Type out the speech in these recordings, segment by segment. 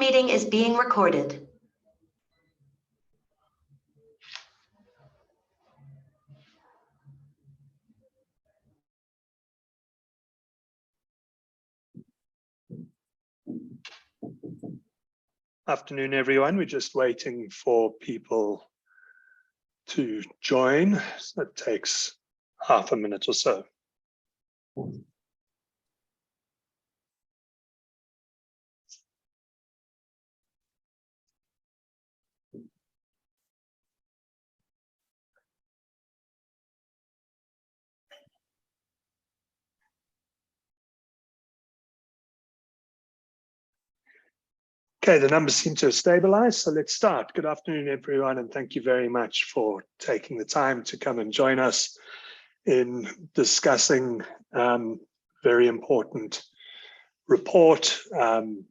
meeting is being recorded. Afternoon, everyone. We're just waiting for people to join. So it takes half a minute or so. Okay, the numbers seem to have stabilized, so let's start. Good afternoon, everyone, and thank you very much for taking the time to come and join us in discussing very important report done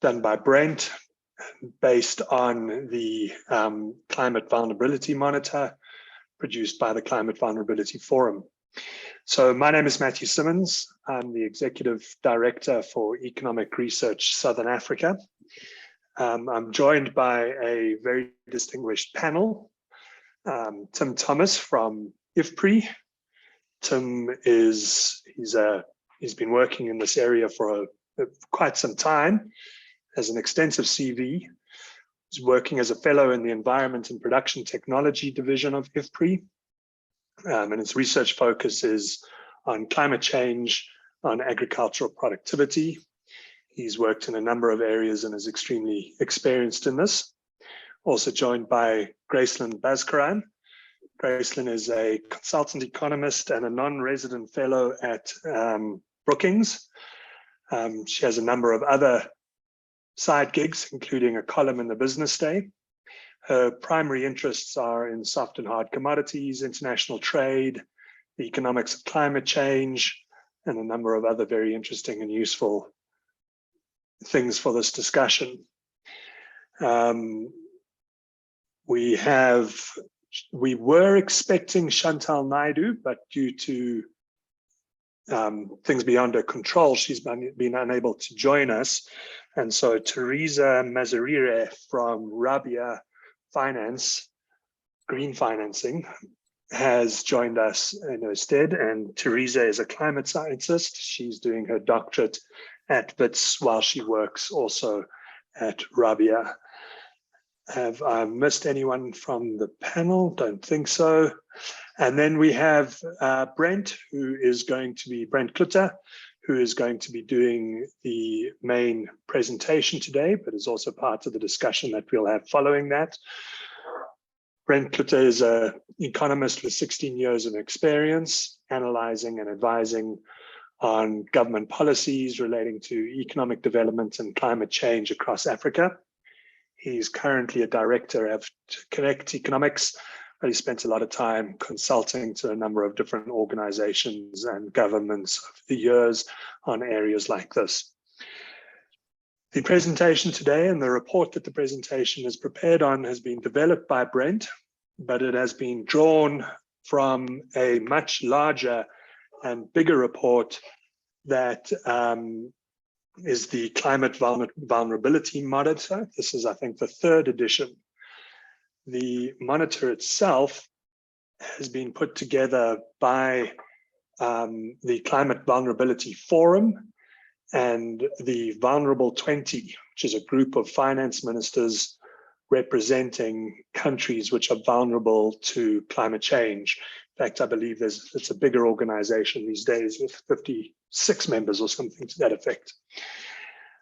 by Brent based on the Climate Vulnerability Monitor produced by the Climate Vulnerability Forum. So my name is Matthew Simmons. I'm the Executive Director for Economic Research Southern Africa. I'm joined by a very distinguished panel. Tim Thomas from IFPRI. Tim he's been working in this area for quite some time, has an extensive CV. He's working as a fellow in the Environment and Production Technology Division of IFPRI. And its research focus is on climate change, on agricultural productivity. He's worked in a number of areas and is extremely experienced in this. Also joined by Gracelyn Bazkaran. Gracelyn is a consultant economist and a non-resident fellow at Brookings. She has a number of other side gigs, including a column in the Business Day. Her primary interests are in soft and hard commodities, international trade, the economics of climate change, and a number of other very interesting and useful things for this discussion. We were expecting Chantal Naidu, but due to things beyond her control, she's been unable to join us. And so Teresa Mazarire from Rabia Finance, Green Financing, has joined us in her stead, and Teresa is a climate scientist. She's doing her doctorate at WITS while she works also at Rabia. Have I missed anyone from the panel? Don't think so. And then we have Brent Klutter, who is going to be doing the main presentation today, but is also part of the discussion that we'll have following that. Brent Klutter is an economist with 16 years of experience, analyzing and advising on government policies relating to economic development and climate change across Africa. He's currently a director of Connect Economics, but he spent a lot of time consulting to a number of different organizations and governments over the years on areas like this. The presentation today and the report that the presentation is prepared on has been developed by Brent, but it has been drawn from a much larger and bigger report that is the Climate Vulnerability Monitor. This is, I think, the third edition. The monitor itself has been put together by the Climate Vulnerability Forum and the Vulnerable 20, which is a group of finance ministers representing countries which are vulnerable to climate change. In fact, I believe it's a bigger organization these days with 56 members or something to that effect.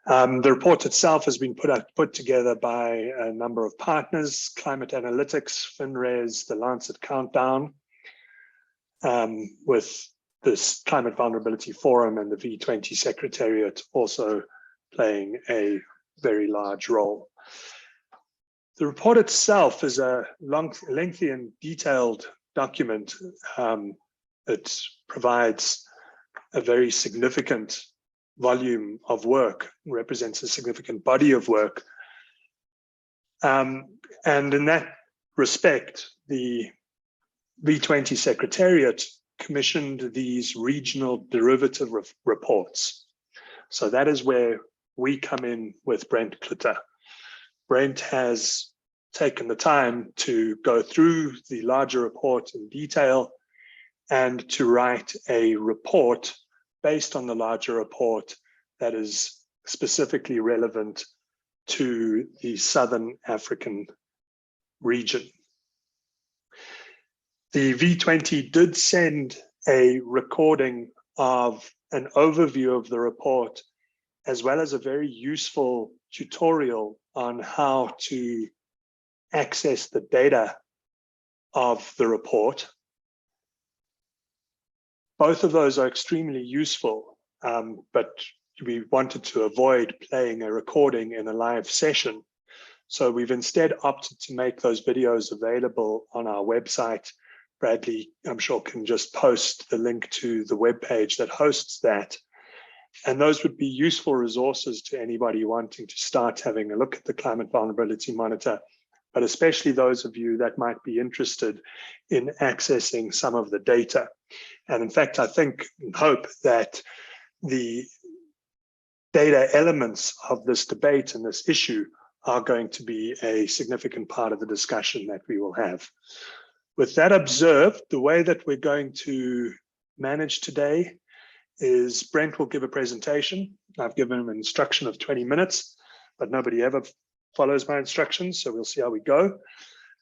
The report itself has been put together by a number of partners: Climate Analytics, FinRes, the Lancet Countdown, with this Climate Vulnerability Forum and the V20 Secretariat also playing a very large role. The report itself is a lengthy and detailed document. It provides a very significant volume of work, represents a significant body of work. And in that respect, the V20 Secretariat commissioned these regional derivative reports. So that is where we come in with Brent Klutter. Brent has taken the time to go through the larger report in detail and to write a report based on the larger report that is specifically relevant to the Southern African region. The V20 did send a recording of an overview of the report, as well as a very useful tutorial on how to access the data of the report. Both of those are extremely useful, but we wanted to avoid playing a recording in a live session. So we've instead opted to make those videos available on our website. Bradley, I'm sure, can just post the link to the webpage that hosts that. And those would be useful resources to anybody wanting to start having a look at the Climate Vulnerability Monitor, but especially those of you that might be interested in accessing some of the data. And in fact, I think and hope that the data elements of this debate and this issue are going to be a significant part of the discussion that we will have. With that observed, the way that we're going to manage today is Brent will give a presentation. I've given him an instruction of 20 minutes, but nobody ever follows my instructions, so we'll see how we go.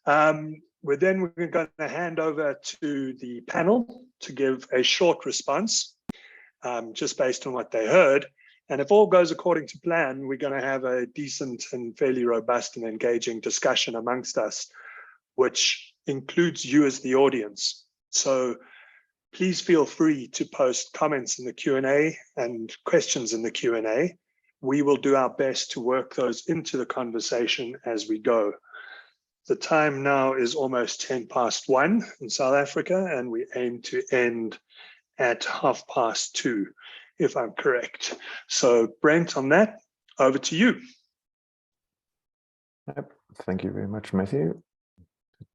We're going to hand over to the panel to give a short response, just based on what they heard. And if all goes according to plan, we're going to have a decent and fairly robust and engaging discussion amongst us, which includes you as the audience. So please feel free to post comments in the Q&A and questions in the Q&A. We will do our best to work those into the conversation as we go. The time now is almost 1:10 in South Africa, and we aim to end at 2:30, if I'm correct. So Brent, on that, over to you. Yep. Thank you very much, Matthew.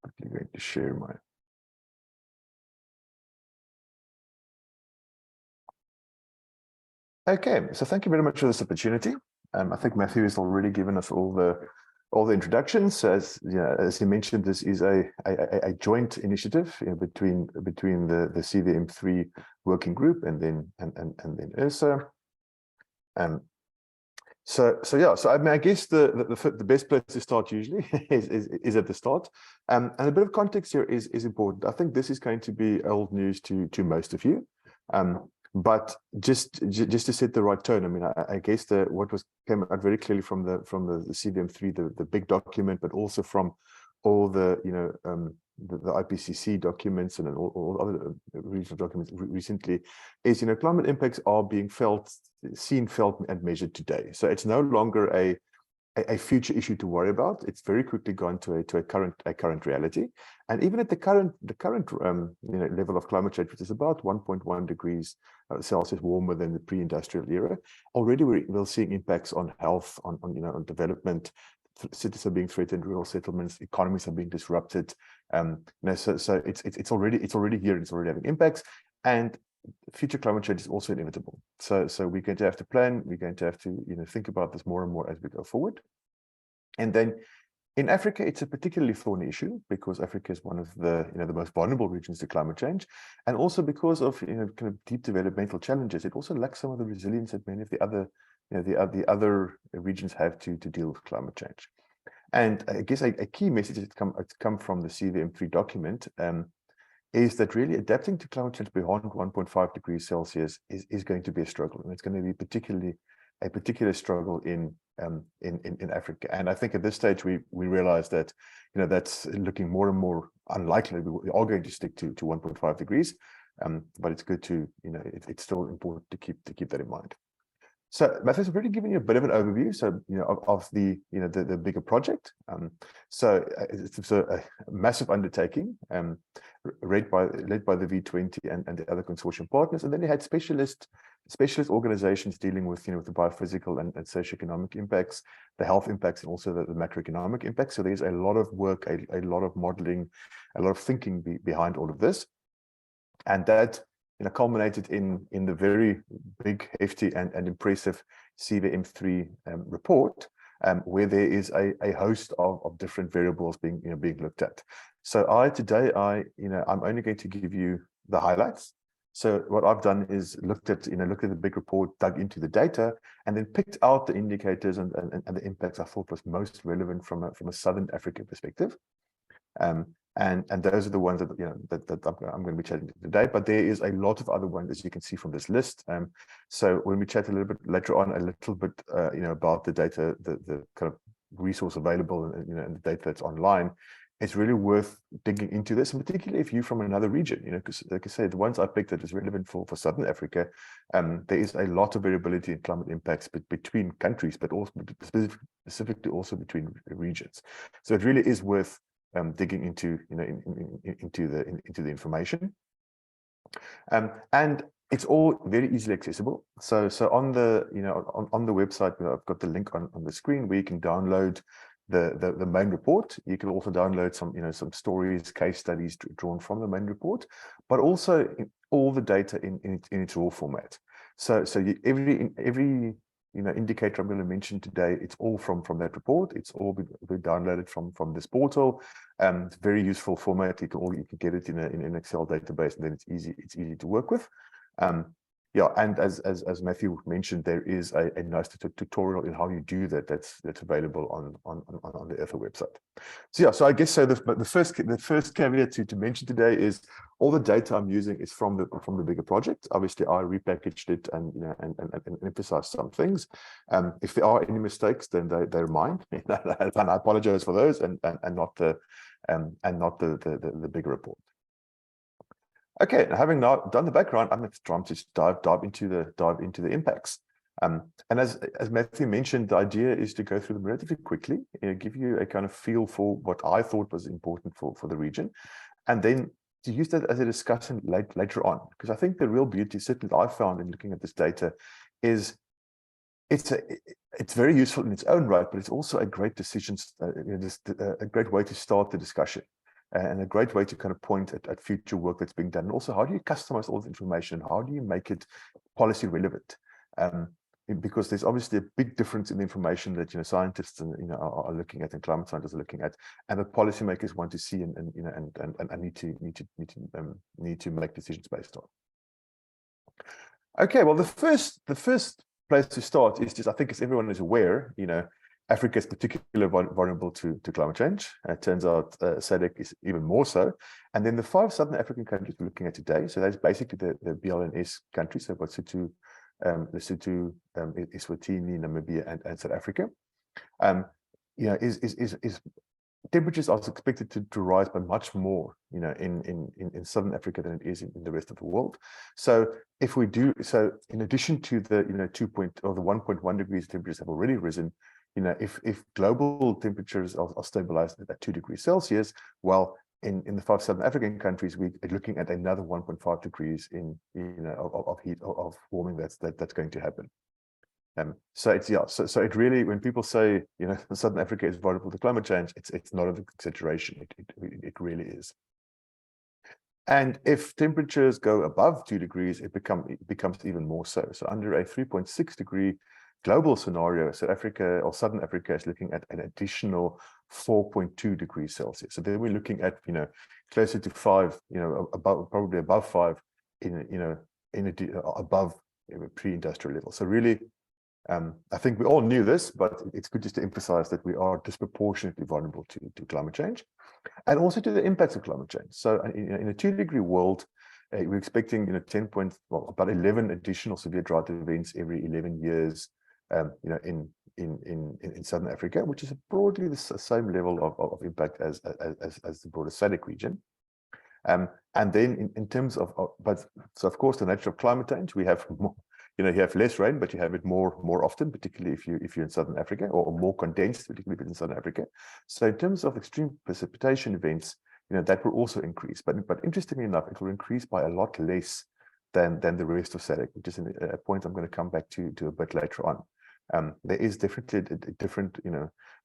I'm going to share my. Okay, so thank you very much for this opportunity. I think Matthew has already given us all the introductions. As he mentioned, this is a joint initiative, between the CVM3 working group and then ERSA. So I mean, I guess the best place to start usually is at the start, and a bit of context here is important. I think this is going to be old news to most of you, but just to set the right tone. I mean, I guess what came out very clearly from the CVM3, the big document, but also from all the the IPCC documents and all other regional documents recently, is climate impacts are being seen, felt, and measured today. So it's no longer a future issue to worry about. It's very quickly gone to a current reality. And even at the current level of climate change, which is about 1.1 degrees Celsius warmer than the pre-industrial era, already we're seeing impacts on health, on development. Cities are being threatened, rural settlements, economies are being disrupted. So it's already here. It's already having impacts, and future climate change is also inevitable. So we're going to have to plan. We're going to have to think about this more and more as we go forward. And then in Africa, it's a particularly thorny issue because Africa is one of the the most vulnerable regions to climate change, and also because of kind of deep developmental challenges. It also lacks some of the resilience that many of the other the other regions have to deal with climate change. And I guess a key message that's come from the CVM3 document is that really adapting to climate change beyond 1.5 degrees Celsius is going to be a struggle, and it's going to be a particular struggle in Africa. And I think at this stage we realize that that's looking more and more unlikely. We are going to stick to 1.5 degrees, but it's good to it's still important to keep that in mind. So Matthew's already given you a bit of an overview, so of the the bigger project. So it's a massive undertaking, led by the V20 and the other consortium partners, and then they had specialist organizations dealing with the biophysical and socioeconomic impacts, the health impacts, and also the macroeconomic impacts. So there's a lot of work, a lot of modeling, a lot of thinking behind all of this, and that culminated in the very big, hefty, and impressive CVM3 report, where there is a host of different variables being looked at. So today I'm only going to give you the highlights. So what I've done is looked at the big report, dug into the data, and then picked out the indicators and the impacts I thought was most relevant from a Southern Africa perspective. And those are the ones that I'm going to be chatting today. But there is a lot of other ones, as you can see from this list. So when we chat a little bit later on, about the data, the kind of resource available, and the data that's online, it's really worth digging into this, and particularly if you're from another region, because like I say, the ones I picked that is relevant for Southern Africa, there is a lot of variability in climate impacts between countries, but also specifically also between regions. So it really is worth digging into into the information, and it's all very easily accessible. So on the on the website, I've got the link on the screen where you can download the main report. You can also download some stories, case studies drawn from the main report, but also all the data in its raw format. So every indicator I'm going to mention today, it's all from that report. It's all been downloaded from this portal. It's a very useful format. You can get it in an Excel database, and then it's easy to work with. Yeah, and as Matthew mentioned, there is a nice tutorial in how you do that. That's available on the ERSA website. So yeah, so I guess the first caveat to mention today is all the data I'm using is from the bigger project. Obviously, I repackaged it and emphasized some things. If there are any mistakes, then they're mine, and I apologize for those, and not the bigger report. Okay, having now done the background, I'm trying to dive into the impacts. And as Matthew mentioned, the idea is to go through them relatively quickly, give you a kind of feel for what I thought was important for the region, and then to use that as a discussion later on. Because I think the real beauty, certainly I found in looking at this data, is it's very useful in its own right, but it's also a great a great way to start the discussion. And a great way to kind of point at future work that's being done. And also, how do you customize all the information? How do you make it policy relevant? Because there's obviously a big difference in the information that scientists are looking at, and climate scientists are looking at, and that policymakers want to see and need to make decisions based on. Okay, well, the first place to start is just, I think, as everyone is aware, Africa is particularly vulnerable to climate change. It turns out SADC is even more so. And then the 5 Southern African countries we're looking at today, so that's basically the BLNS countries, so Lesotho, Eswatini, Namibia, and South Africa. Temperatures are expected to rise by much more, in Southern Africa than it is in the rest of the world. So if we do, in addition to the 1.1 degrees temperatures have already risen, if global temperatures are stabilized at 2 degrees Celsius, well, in the 5 Southern African countries, we're looking at another 1.5 degrees of heat, of warming that's going to happen. So it really, when people say Southern Africa is vulnerable to climate change, it's not an exaggeration. It really is. And if temperatures go above 2 degrees, it becomes even more so. So under a 3.6 degree global scenario, South Africa or Southern Africa is looking at an additional 4.2 degrees Celsius. So then we're looking at closer to 5, probably above 5, above pre-industrial level. So really, I think we all knew this, but it's good just to emphasize that we are disproportionately vulnerable to climate change, and also to the impacts of climate change. So in a 2-degree world, we're expecting about 11 additional severe drought events every 11 years. In Southern Africa, which is broadly the same level of impact as the broader SADC region. And then in terms of, so of course the nature of climate change, we have more, you have less rain, but you have it more often, particularly if you're in Southern Africa, or more condensed, particularly in Southern Africa. So in terms of extreme precipitation events, that will also increase. But interestingly enough, it will increase by a lot less than the rest of SADC, which is a point I'm going to come back to a bit later on. There is definitely a different,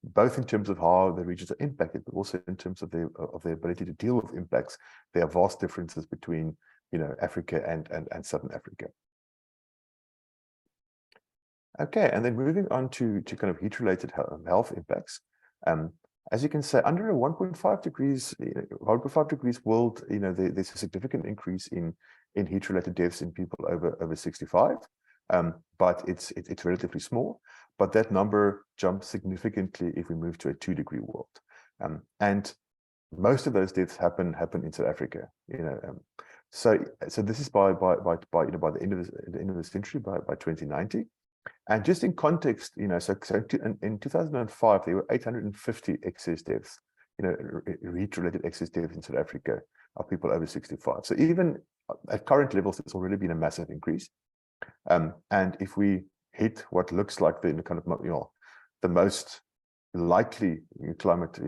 both in terms of how the regions are impacted, but also in terms of their ability to deal with impacts. There are vast differences between, Africa and Southern Africa. Okay, and then moving on to kind of heat-related health impacts. As you can say, under a 1.5 degrees, 1.5 degrees world, there's a significant increase in heat-related deaths in people over 65, but it's relatively small. But that number jumps significantly if we move to a 2-degree world, and most of those deaths happen in South Africa. So this is by the end of the century, by 2090. And just in context, so in 2005, there were 850 excess deaths, heat-related excess deaths in South Africa of people over 65. So even at current levels, it's already been a massive increase. And if we hit what looks like the kind of, the most likely climate,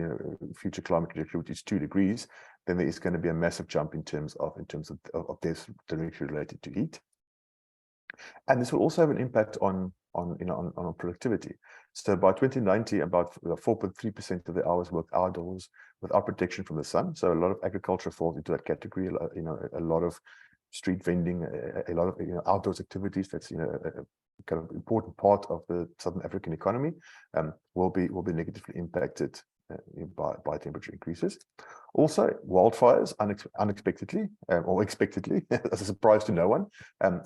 future climate trajectory, which is 2 degrees, then there is going to be a massive jump in terms of deaths directly related to heat. And this will also have an impact on productivity. So by 2090, about 4.3% of the hours worked outdoors without protection from the sun. So a lot of agriculture falls into that category. A lot of street vending, a lot of outdoors activities. That's a kind of important part of the Southern African economy will be negatively impacted by temperature increases. Also, wildfires unexpectedly or expectedly, as a surprise to no one,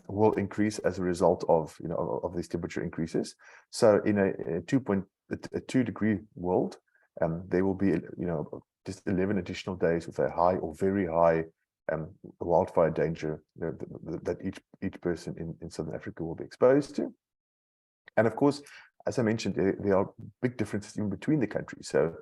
will increase as a result of these temperature increases. So in a 2-degree world, there will be just 11 additional days with a high or very high wildfire danger that each person in Southern Africa will be exposed to. And of course, as I mentioned, there are big differences in between the countries. So,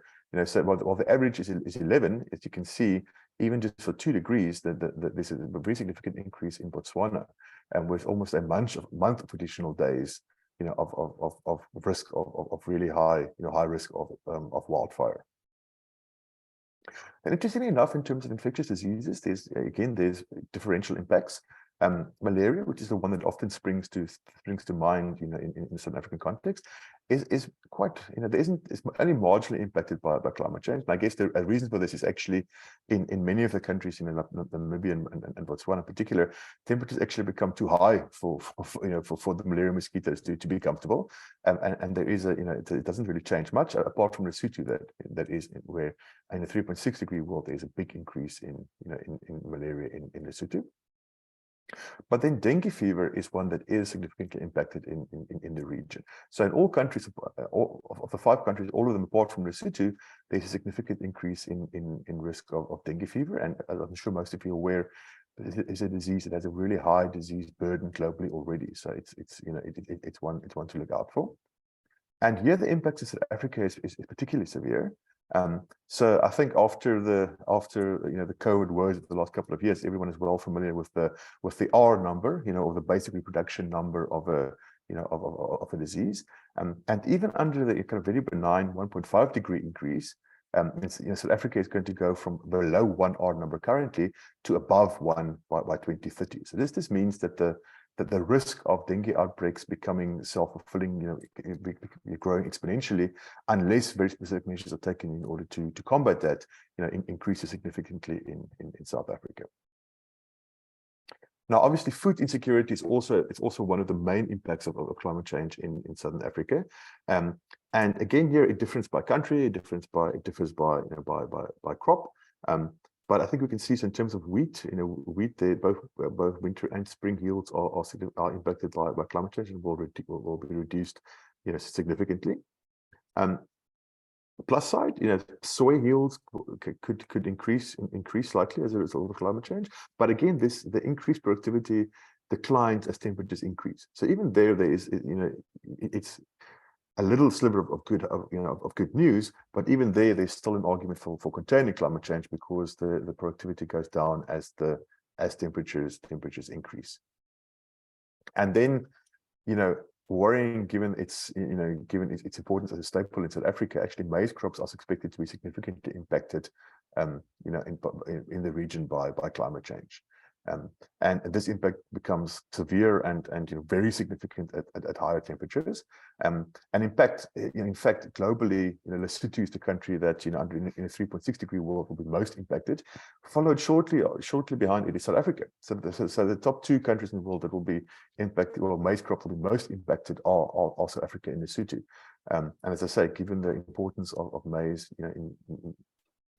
so while the average is 11, as you can see, even just for 2 degrees, this is a very significant increase in Botswana, and with almost a month of additional days, of risk of really high risk of wildfire. And interestingly enough, in terms of infectious diseases, there's differential impacts. Malaria, which is the one that often springs to mind, in South African context, is quite, it's only marginally impacted by climate change. And I guess the reason for this is actually in many of the countries, Namibia and Botswana in particular, temperatures actually become too high for the malaria mosquitoes to be comfortable. And there is it doesn't really change much apart from Lesotho, that is where in a 3.6 degree world there's a big increase in malaria in Lesotho. But then dengue fever is one that is significantly impacted in the region. So in all countries, of the 5 countries, all of them apart from Lesotho, there's a significant increase in risk of dengue fever. And I'm sure most of you are aware, it's a disease that has a really high disease burden globally already. So it's one to look out for. And here the impact in South Africa is particularly severe. So I think after the COVID woes of the last couple of years, everyone is well familiar with the R number, or the basic reproduction number of a disease. And even under the kind of very benign 1.5 degree increase, South Africa is going to go from below 1 R number currently to above 1 by 2030. So this means that the risk of dengue outbreaks becoming self-fulfilling, growing exponentially, unless very specific measures are taken in order to combat that, increases significantly in South Africa. Now, obviously, food insecurity is also one of the main impacts of climate change in Southern Africa. And again, here it differs by country, it differs by crop. But I think we can see, so in terms of wheat, wheat, both winter and spring yields are impacted by climate change and will be reduced, significantly. Plus side, soy yields could increase slightly as a result of climate change. But again, the increased productivity declines as temperatures increase. So even there is, it's a little sliver of good news, but even there's still an argument for containing climate change, because the productivity goes down as temperatures increase. And then, worrying, given its importance as a staple in South Africa, actually maize crops are expected to be significantly impacted, in the region by climate change. And this impact becomes severe and very significant at higher temperatures. And in fact, globally, Lesotho is the country that in a 3.6 degree world will be most impacted. Followed shortly behind it is South Africa. So the top two countries in the world that will be impacted, or maize crop will be most impacted, are South Africa and Lesotho. And as I say, given the importance of maize,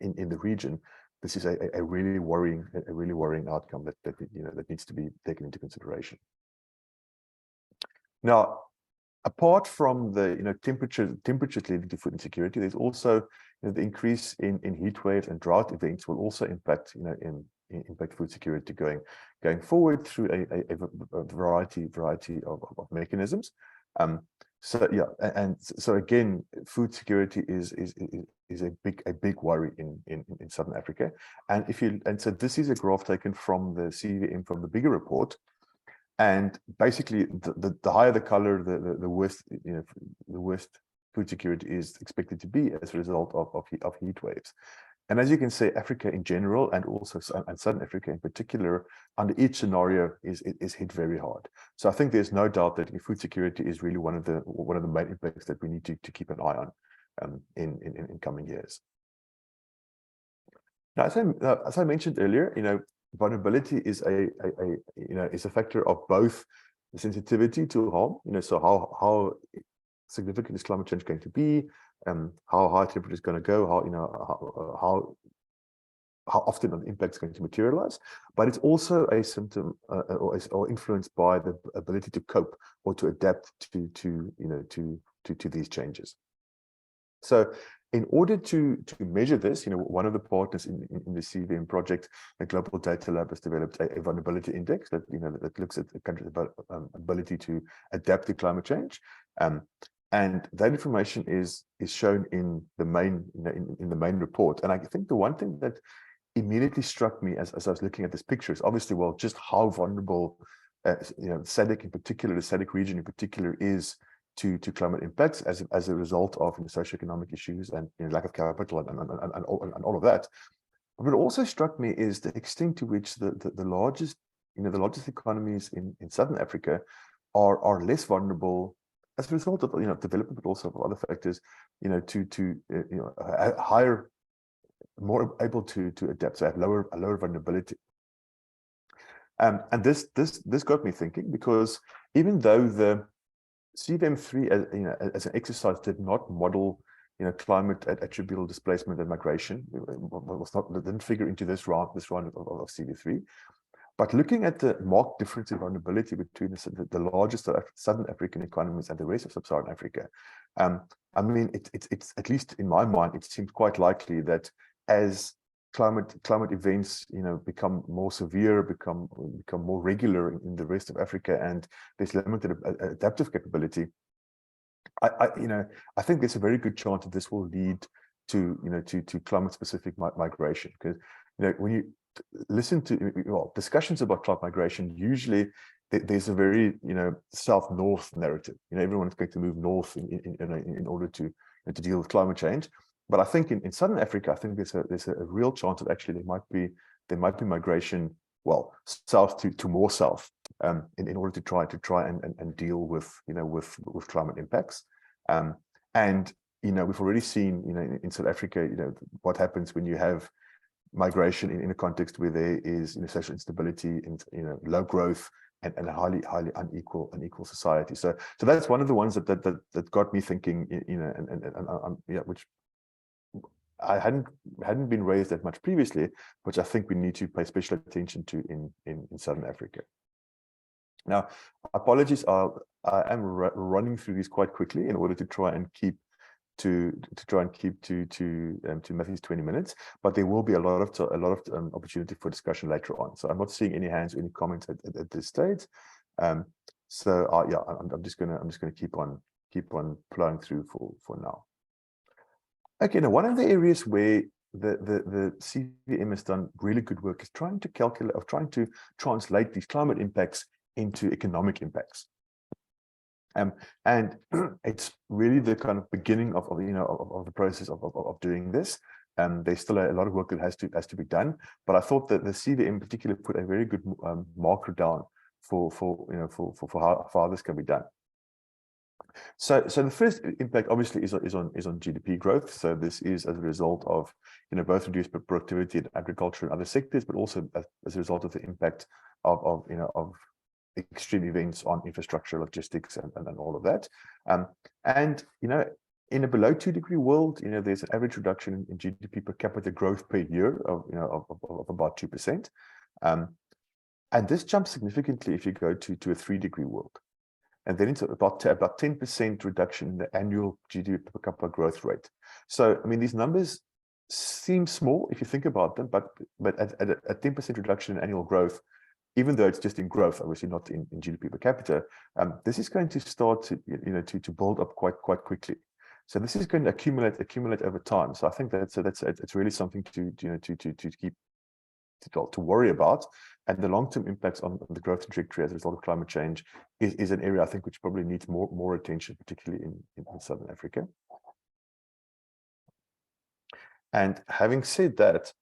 in the region, this is a really worrying outcome that needs to be taken into consideration. Now, apart from the temperatures leading to food insecurity, there's also the increase in heat waves and drought events will also impact impact food security going forward through a variety of mechanisms. So yeah, and so again, food security is a big worry in Southern Africa. And so this is a graph taken from the CVM, from the bigger report. And basically, the higher the color, the worse the worst food security is expected to be as a result of heat waves. And as you can see, Africa in general, and also Southern Africa in particular, under each scenario is hit very hard. So I think there's no doubt that food security is really one of the main impacts that we need to keep an eye on in coming years. Now, as I mentioned earlier, vulnerability is a factor of both the sensitivity to harm. So how significant is climate change going to be? How high temperature is going to go? How often the impact is going to materialize? But it's also a symptom or influenced by the ability to cope or to adapt to these changes. So, in order to measure this, one of the partners in the CVM project, the Global Data Lab, has developed a vulnerability index that that looks at the country's ability to adapt to climate change. And that information is shown in the main in the main report. And I think the one thing that immediately struck me as I was looking at this picture is obviously, well, just how vulnerable SADC in particular, the SADC region in particular, is to climate impacts as a result of socioeconomic issues and lack of capital and all of that. But what also struck me is the extent to which the largest economies in Southern Africa are less vulnerable as a result of development, but also of other factors, higher, more able to adapt, so have a lower vulnerability. And this got me thinking, because even though the CVM3 as an exercise did not model climate attributable displacement and migration, didn't figure into this round of CV3. But looking at the marked difference in vulnerability between the largest Southern African economies and the rest of Sub-Saharan Africa, I mean, it's at least in my mind, it seems quite likely that as climate events, become more severe, become more regular in the rest of Africa, and there's limited adaptive capability, I think there's a very good chance that this will lead to climate-specific migration. Because when you listen to discussions about climate migration, usually there's a very south-north narrative. Everyone's going to move north in order to deal with climate change. But I think in Southern Africa, I think there's a real chance that actually there might be migration, well, south to more south, in order to try and deal with climate impacts. And we've already seen in South Africa what happens when you have migration in a context where there is social instability and low growth and a highly unequal society. So that's one of the ones that got me thinking, which I hadn't been raised that much previously, which I think we need to pay special attention to in Southern Africa. Now, apologies, I am running through these quite quickly in order to try and keep to Matthew's 20 minutes, but there will be a lot of opportunity for discussion later on. So I'm not seeing any hands or any comments at this stage. So yeah, I'm just gonna keep on plowing through for now. Okay, now one of the areas where the CVM has done really good work is trying to translate these climate impacts into economic impacts. And it's really the kind of beginning of the process of doing this. There's still a lot of work that has to be done, but I thought that the CV in particular put a very good marker down for how this can be done. So the first impact obviously is on GDP growth. So this is as a result of both reduced productivity in agriculture and other sectors, but also as a result of the impact of extreme events on infrastructure, logistics, and all of that. In a below 2-degree world, there's an average reduction in GDP per capita growth per year of about 2%. And this jumps significantly if you go to a 3-degree world. And then it's about 10% reduction in the annual GDP per capita growth rate. So, I mean, these numbers seem small if you think about them, but at a 10% reduction in annual growth, even though it's just in growth, obviously not in GDP per capita, this is going to start to build up quite quickly. So this is going to accumulate over time. So I think it's really something to keep to worry about. And the long-term impacts on the growth trajectory as a result of climate change is an area I think which probably needs more attention, particularly in Southern Africa. And having said that,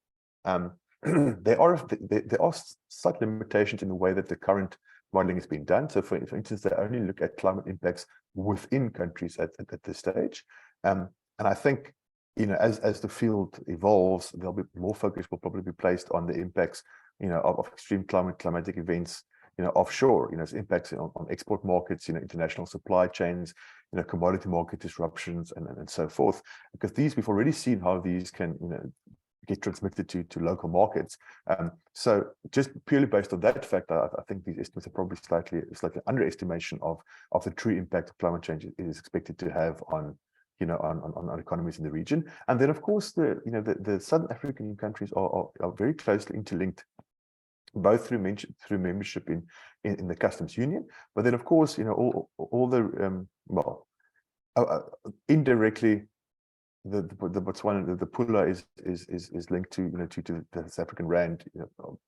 there are slight limitations in the way that the current modeling has been done. So for instance, they only look at climate impacts within countries at this stage. And I think, as the field evolves, there'll be more focus will probably be placed on the impacts, of extreme climatic events, offshore, its impacts on export markets, international supply chains, commodity market disruptions, and so forth. Because these, we've already seen how these can, get transmitted to local markets. So just purely based on that fact, I think these estimates are probably slightly underestimation of the true impact of climate change is expected to have on economies in the region. And then, of course, the Southern African countries are very closely interlinked, both through membership in the customs union, but then, of course, all the indirectly, the Botswana, the Pula is linked to the South African rand,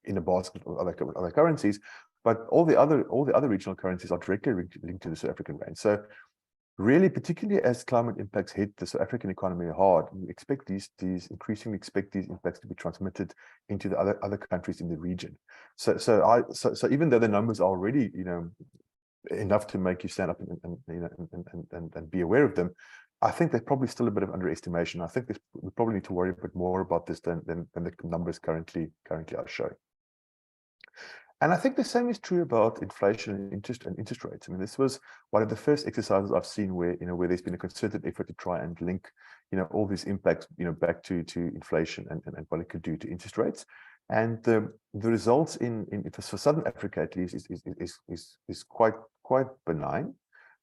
in a basket of other currencies, but all the other regional currencies are directly linked to the South African rand. So really, particularly as climate impacts hit the South African economy hard, we expect increasingly expect these impacts to be transmitted into the other countries in the region. So even though the numbers are already enough to make you stand up and be aware of them, I think there's probably still a bit of underestimation. I think we probably need to worry a bit more about this than the numbers currently are showing. And I think the same is true about inflation and interest rates. I mean, this was one of the first exercises I've seen where there's been a concerted effort to try and link all these impacts back to inflation and what it could do to interest rates. And the results for Southern Africa at least is quite benign.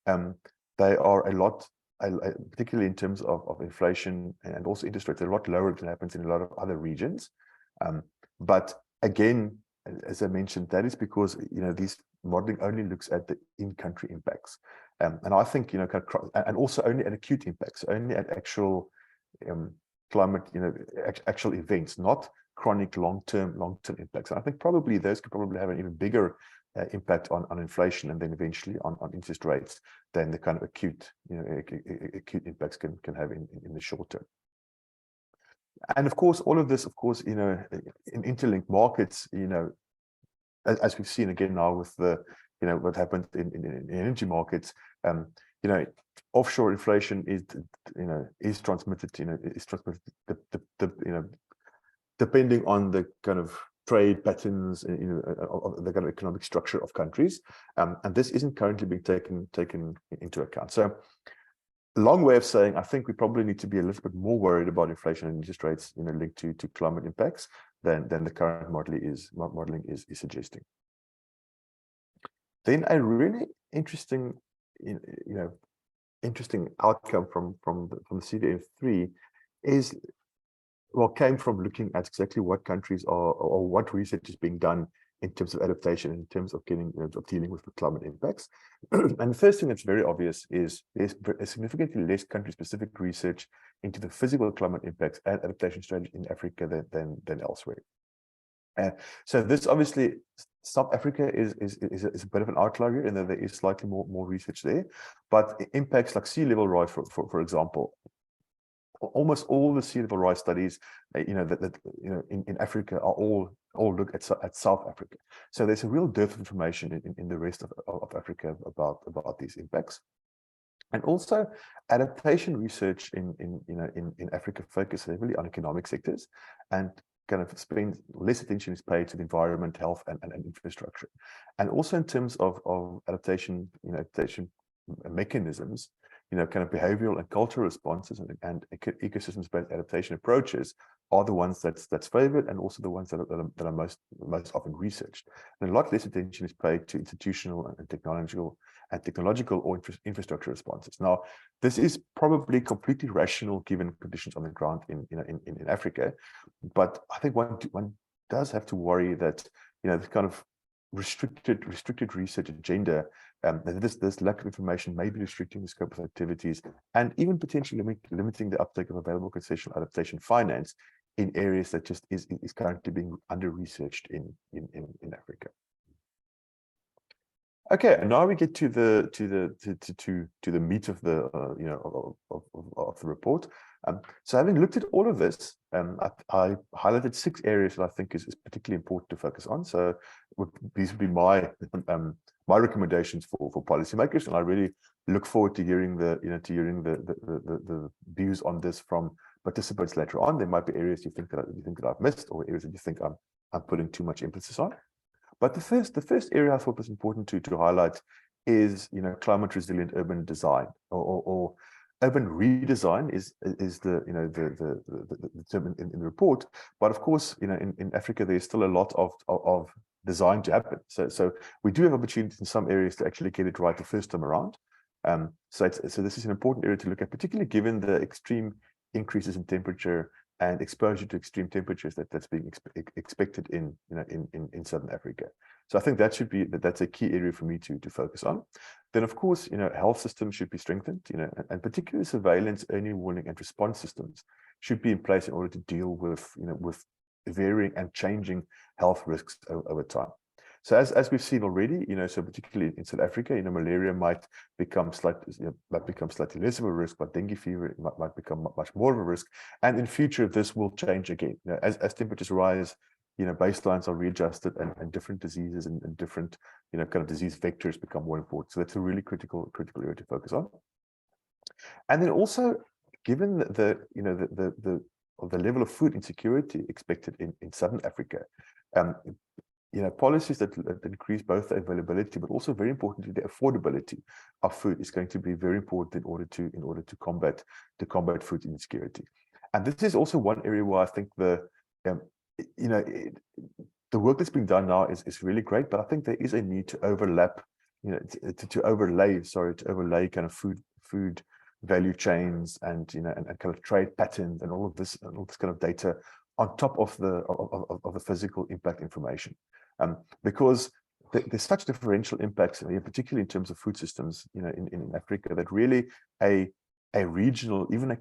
They are a lot, particularly in terms of inflation and also interest rates, a lot lower than happens in a lot of other regions. But again, as I mentioned, that is because this modeling only looks at the in-country impacts, and I think and also only at acute impacts, only at actual climate, actual events, not chronic long-term impacts. And I think probably those could probably have an even bigger impact on inflation and then eventually on interest rates than the kind of acute impacts can have in the short term. And of course, all of this, in interlinked markets, as we've seen again now with the, what happened in energy markets, offshore inflation is transmitted, depending on the kind of trade patterns, the kind of economic structure of countries, and this isn't currently being taken into account. So, a long way of saying, I think we probably need to be a little bit more worried about inflation and interest rates, linked to climate impacts than the current modeling is suggesting. Then a really interesting, outcome from the CDF3 came from looking at exactly what countries are or what research is being done in terms of adaptation, in terms of dealing with the climate impacts. And the first thing that's very obvious is there's significantly less country-specific research into the physical climate impacts and adaptation strategy in Africa than elsewhere. So this obviously, South Africa is a bit of an outlier in that there is slightly more research there, but impacts like sea level rise, for example, almost all the sea level rise studies, in Africa are all look at South Africa. So there's a real dearth of information in the rest of Africa about these impacts. And also, adaptation research in Africa focuses heavily on economic sectors, and kind of less attention is paid to the environment, health, and infrastructure. And also in terms of adaptation, adaptation mechanisms, kind of behavioral and cultural responses and ecosystems-based adaptation approaches are the ones that's favored, and also the ones that are most often researched. And a lot less attention is paid to institutional and technological or infrastructure responses. Now, this is probably completely rational given conditions on the ground in Africa, but I think one does have to worry that the kind of restricted research agenda, this lack of information may be restricting the scope of activities and even potentially limiting the uptake of available concessional adaptation finance in areas that just is currently being under-researched in Africa. Okay, now we get to the meat of the of the report. So having looked at all of this, I highlighted 6 areas that I think is particularly important to focus on. So these would be my recommendations for policymakers, and I really look forward to hearing the views on this from participants later on. There might be areas you think that I've missed, or areas that you think I'm putting too much emphasis on. But the first area I thought was important to highlight is climate resilient urban design, or urban redesign is the term in the report. But of course, in Africa there's still a lot of design to happen. So we do have opportunities in some areas to actually get it right the first time around. So this is an important area to look at, particularly given the extreme increases in temperature and exposure to extreme temperatures that's being expected in Southern Africa. So I think that's a key area for me to focus on. Then of course, health systems should be strengthened, and particularly surveillance, early warning, and response systems should be in place in order to deal with varying and changing health risks over time. So as we've seen already, so particularly in South Africa, malaria might become slightly less of a risk, but dengue fever might become much more of a risk. And in future, this will change again. As temperatures rise, baselines are readjusted, and different diseases and different, kind of disease vectors become more important. So that's a really critical area to focus on. And then also, given the level of food insecurity expected in Southern Africa, policies that increase both the availability, but also very importantly the affordability of food is going to be very important in order to combat food insecurity. And this is also one area where I think the work that's being done now is really great, but I think there is a need to overlay kind of food value chains and kind of trade patterns and all of this kind of data on top of the physical impact information. Because there's such differential impacts, particularly in terms of food systems, in Africa, that really a regional, even a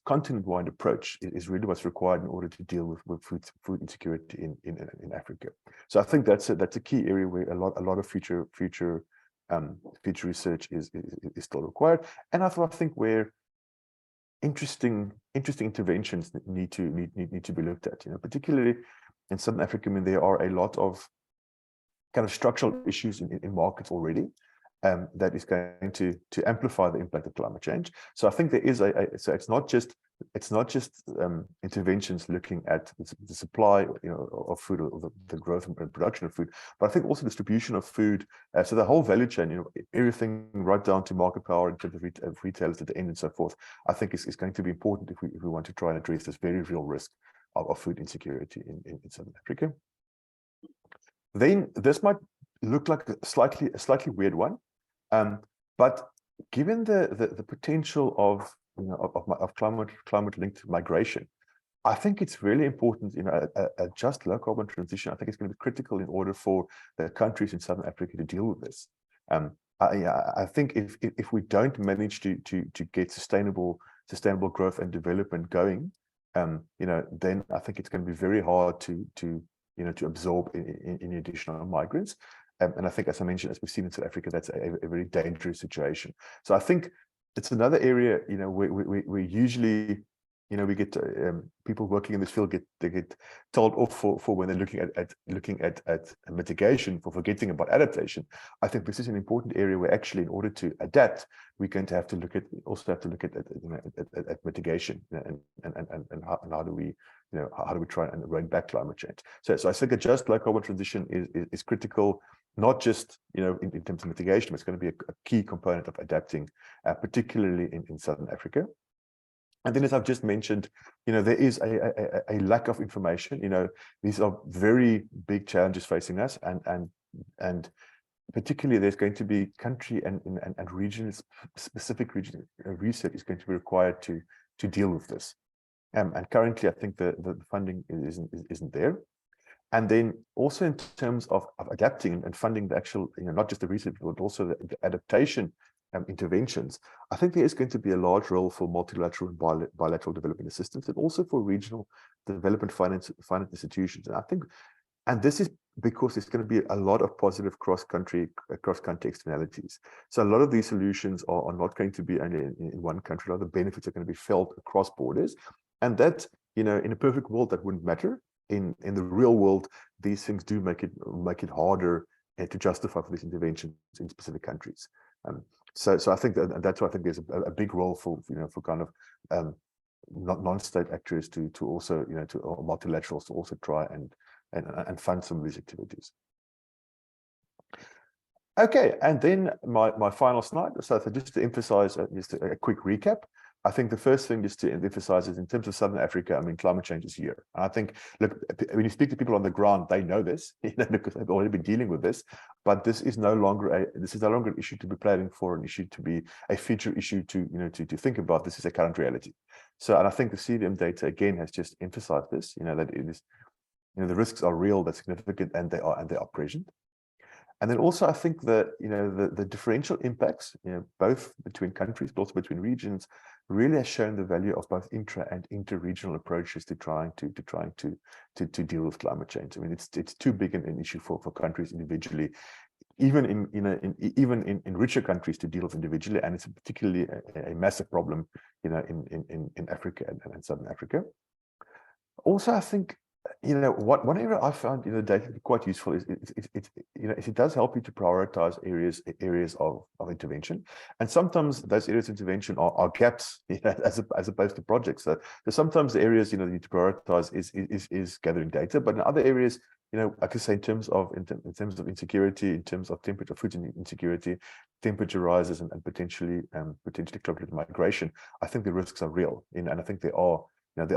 continent-wide approach is really what's required in order to deal with food insecurity in Africa. So I think that's a key area where a lot of future research is still required, and I think where interesting interventions need to be looked at. Particularly in Southern Africa, there are a lot of kind of structural issues in markets already, that is going to amplify the impact of climate change. So I think there is so it's not just interventions looking at the supply of food, or the growth and production of food, but I think also distribution of food. So the whole value chain, everything right down to market power in terms of retailers at the end and so forth, I think is going to be important if we want to try and address this very real risk of food insecurity in Southern Africa. Then this might look like a slightly weird one, but given the potential of climate-linked migration, I think it's really important. A just low carbon transition, I think it's going to be critical in order for the countries in Southern Africa to deal with this. I think if we don't manage to get sustainable growth and development going, then I think it's going to be very hard to absorb any additional migrants. And I think, as I mentioned, as we've seen in South Africa, that's a very dangerous situation. So I think it's another area, where usually we get people working in this field get told off for when they're looking at mitigation for forgetting about adaptation. I think this is an important area where actually, in order to adapt, we're going to have to look at mitigation, and how do we try and rein back climate change. So I think a just low carbon transition is critical, not just in terms of mitigation. It's going to be a key component of adapting, particularly in Southern Africa. And then, as I've just mentioned, there is a lack of information. These are very big challenges facing us, and particularly there's going to be country and regional specific research is going to be required to deal with this. And currently, I think the funding isn't there. And then also in terms of adapting and funding the actual, not just the research, but also the adaptation interventions, I think there is going to be a large role for multilateral and bilateral development assistance, and also for regional development finance institutions. And I think, and this is because there's going to be a lot of positive cross-country, cross-country externalities. So a lot of these solutions are not going to be only in one country. A lot of the benefits are going to be felt across borders, and that, in a perfect world, that wouldn't matter. In the real world, these things do make it harder to justify for these interventions in specific countries. So I think that's why I think there's a big role for kind of non-state actors to also or multilaterals to also try and fund some of these activities. Okay, and then my final slide. So just to emphasize, just a quick recap. I think the first thing just to emphasize is, in terms of Southern Africa, I mean, climate change is here. And I think, look, when you speak to people on the ground, they know this, because they've already been dealing with this. But this is no longer an issue to be planning for, an issue to be a future issue to think about. This is a current reality. So, and I think the CDM data again has just emphasized this. That it is, the risks are real, they're significant, and they are present. And then also, I think that the differential impacts, both between countries, but also between regions, really has shown the value of both intra and inter-regional approaches to trying to deal with climate change. I mean, it's too big an issue for countries individually, even in richer countries to deal with individually, and it's particularly a massive problem, in Africa and Southern Africa. Also, I think, one area I found data to be quite useful is it does help you to prioritize areas of intervention, and sometimes those areas of intervention are gaps, as opposed to projects. So sometimes the areas you need to prioritize is gathering data, but in other areas, I could say in terms of insecurity, in terms of food insecurity, temperature rises, and potentially climate migration, I think the risks are real, and I think there are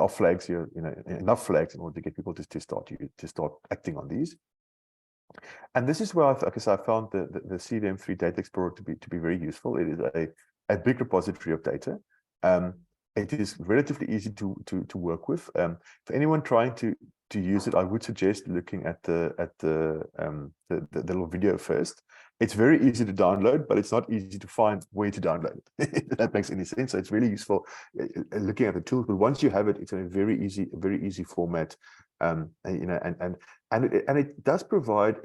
flags here, enough flags in order to get people to start acting on these. And this is where I found the CDM3 Data Explorer to be very useful. It is a big repository of data. It is relatively easy to work with. For anyone trying to use it, I would suggest looking at the little video first. It's very easy to download, but it's not easy to find where to download it. If that makes any sense. So it's really useful looking at the tools, but once you have it, it's in a very easy format. And it does provide,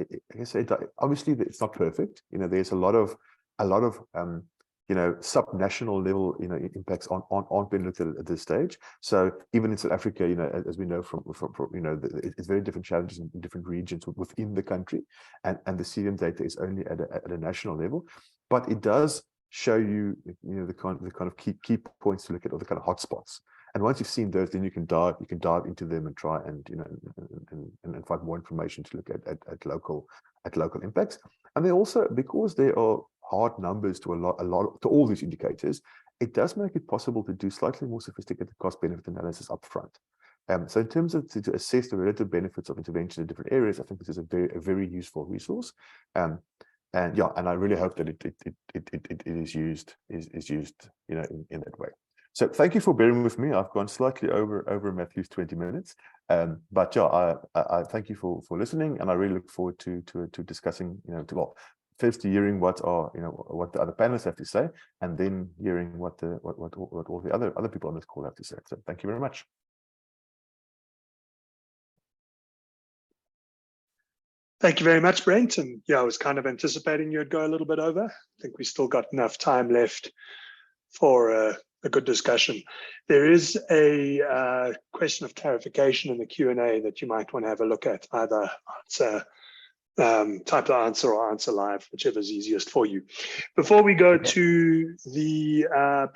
obviously it's not perfect. There's a lot of subnational level impacts aren't being looked at this stage. So even in South Africa, as we know from it's very different challenges in different regions within the country, and the CDM data is only at a national level, but it does show you the kind of key points to look at, or the kind of hotspots. And once you've seen those, then you can dive into them and try and find more information to look at local impacts. And they also, because there are hard numbers to all these indicators, it does make it possible to do slightly more sophisticated cost-benefit analysis upfront. So in terms of to assess the relative benefits of intervention in different areas, I think this is a very useful resource. And I really hope that it is used in that way. So thank you for bearing with me. I've gone slightly over Matthew's 20 minutes, but I thank you for listening, and I really look forward to discussing, first hearing what the other panelists have to say, and then hearing what all the other people on this call have to say. So thank you very much. Thank you very much, Brent. And I was kind of anticipating you'd go a little bit over. I think we still got enough time left for a good discussion. There is a question of clarification in the Q&A that you might want to have a look at, either type the answer or answer live, whichever is easiest for you. Before we go to the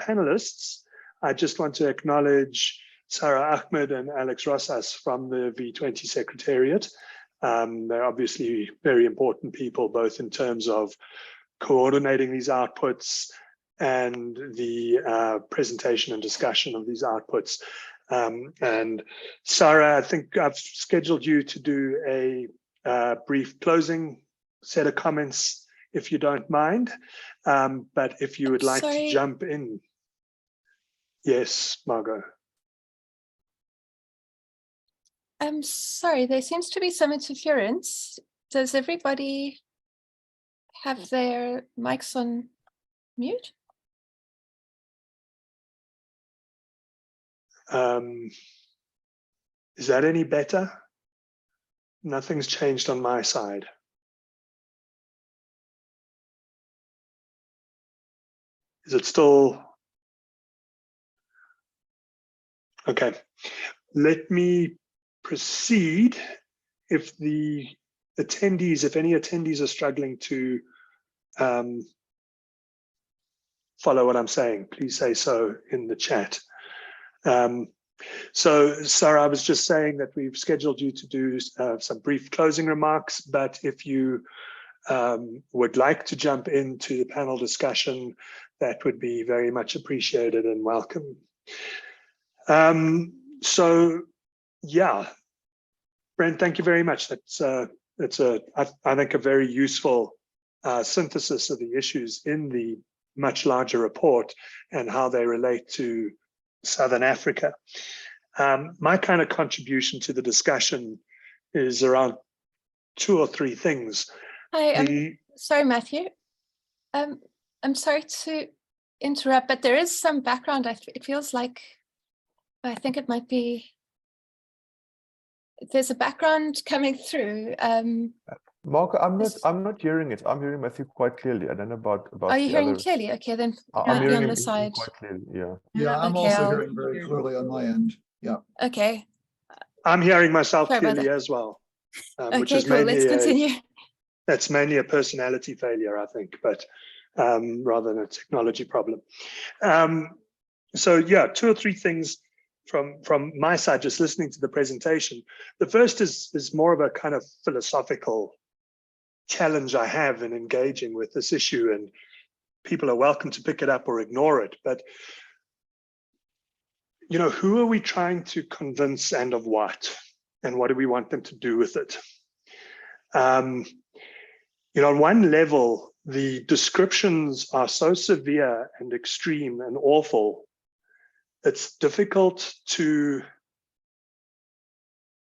panelists, I just want to acknowledge Sarah Ahmed and Alex Rosas from the V20 Secretariat. They're obviously very important people, both in terms of coordinating these outputs and the presentation and discussion of these outputs. And Sarah, I think I've scheduled you to do a brief closing set of comments, if you don't mind. But if you would like to jump in. Yes, Margot. I'm sorry, there seems to be some interference. Does everybody have their mics on mute? Is that any better? Nothing's changed on my side. Is it still? Okay, let me proceed. If the attendees, if any attendees are struggling to follow what I'm saying, please say so in the chat. So, Sarah, I was just saying that we've scheduled you to do some brief closing remarks, but if you would like to jump into the panel discussion, that would be very much appreciated and welcome. So, yeah, Brent, thank you very much. That's I think a very useful synthesis of the issues in the much larger report and how they relate to Southern Africa. My kind of contribution to the discussion is around 2 or 3 things. Hi, sorry, Matthew. I'm sorry to interrupt, but there is some background. It feels like, I think it might be, there's a background coming through. Marco, I'm not hearing it. I'm hearing Matthew quite clearly. I don't know about Are you hearing other... him clearly? Okay, then I'm hearing on him the side. quite clearly. Yeah. Yeah, I'm Okay, also hearing very clearly on my end. Yeah. Okay. I'm hearing myself Sorry about clearly that. as well, which Okay, is cool. Let's continue. That's mainly a personality failure, I think, but rather than a technology problem. So yeah, 2 or 3 things from my side, just listening to the presentation. The first is more of a kind of philosophical challenge I have in engaging with this issue, and people are welcome to pick it up or ignore it. But, you know, who are we trying to convince and of what? And what do we want them to do with it? You know, on one level, the descriptions are so severe and extreme and awful, it's difficult to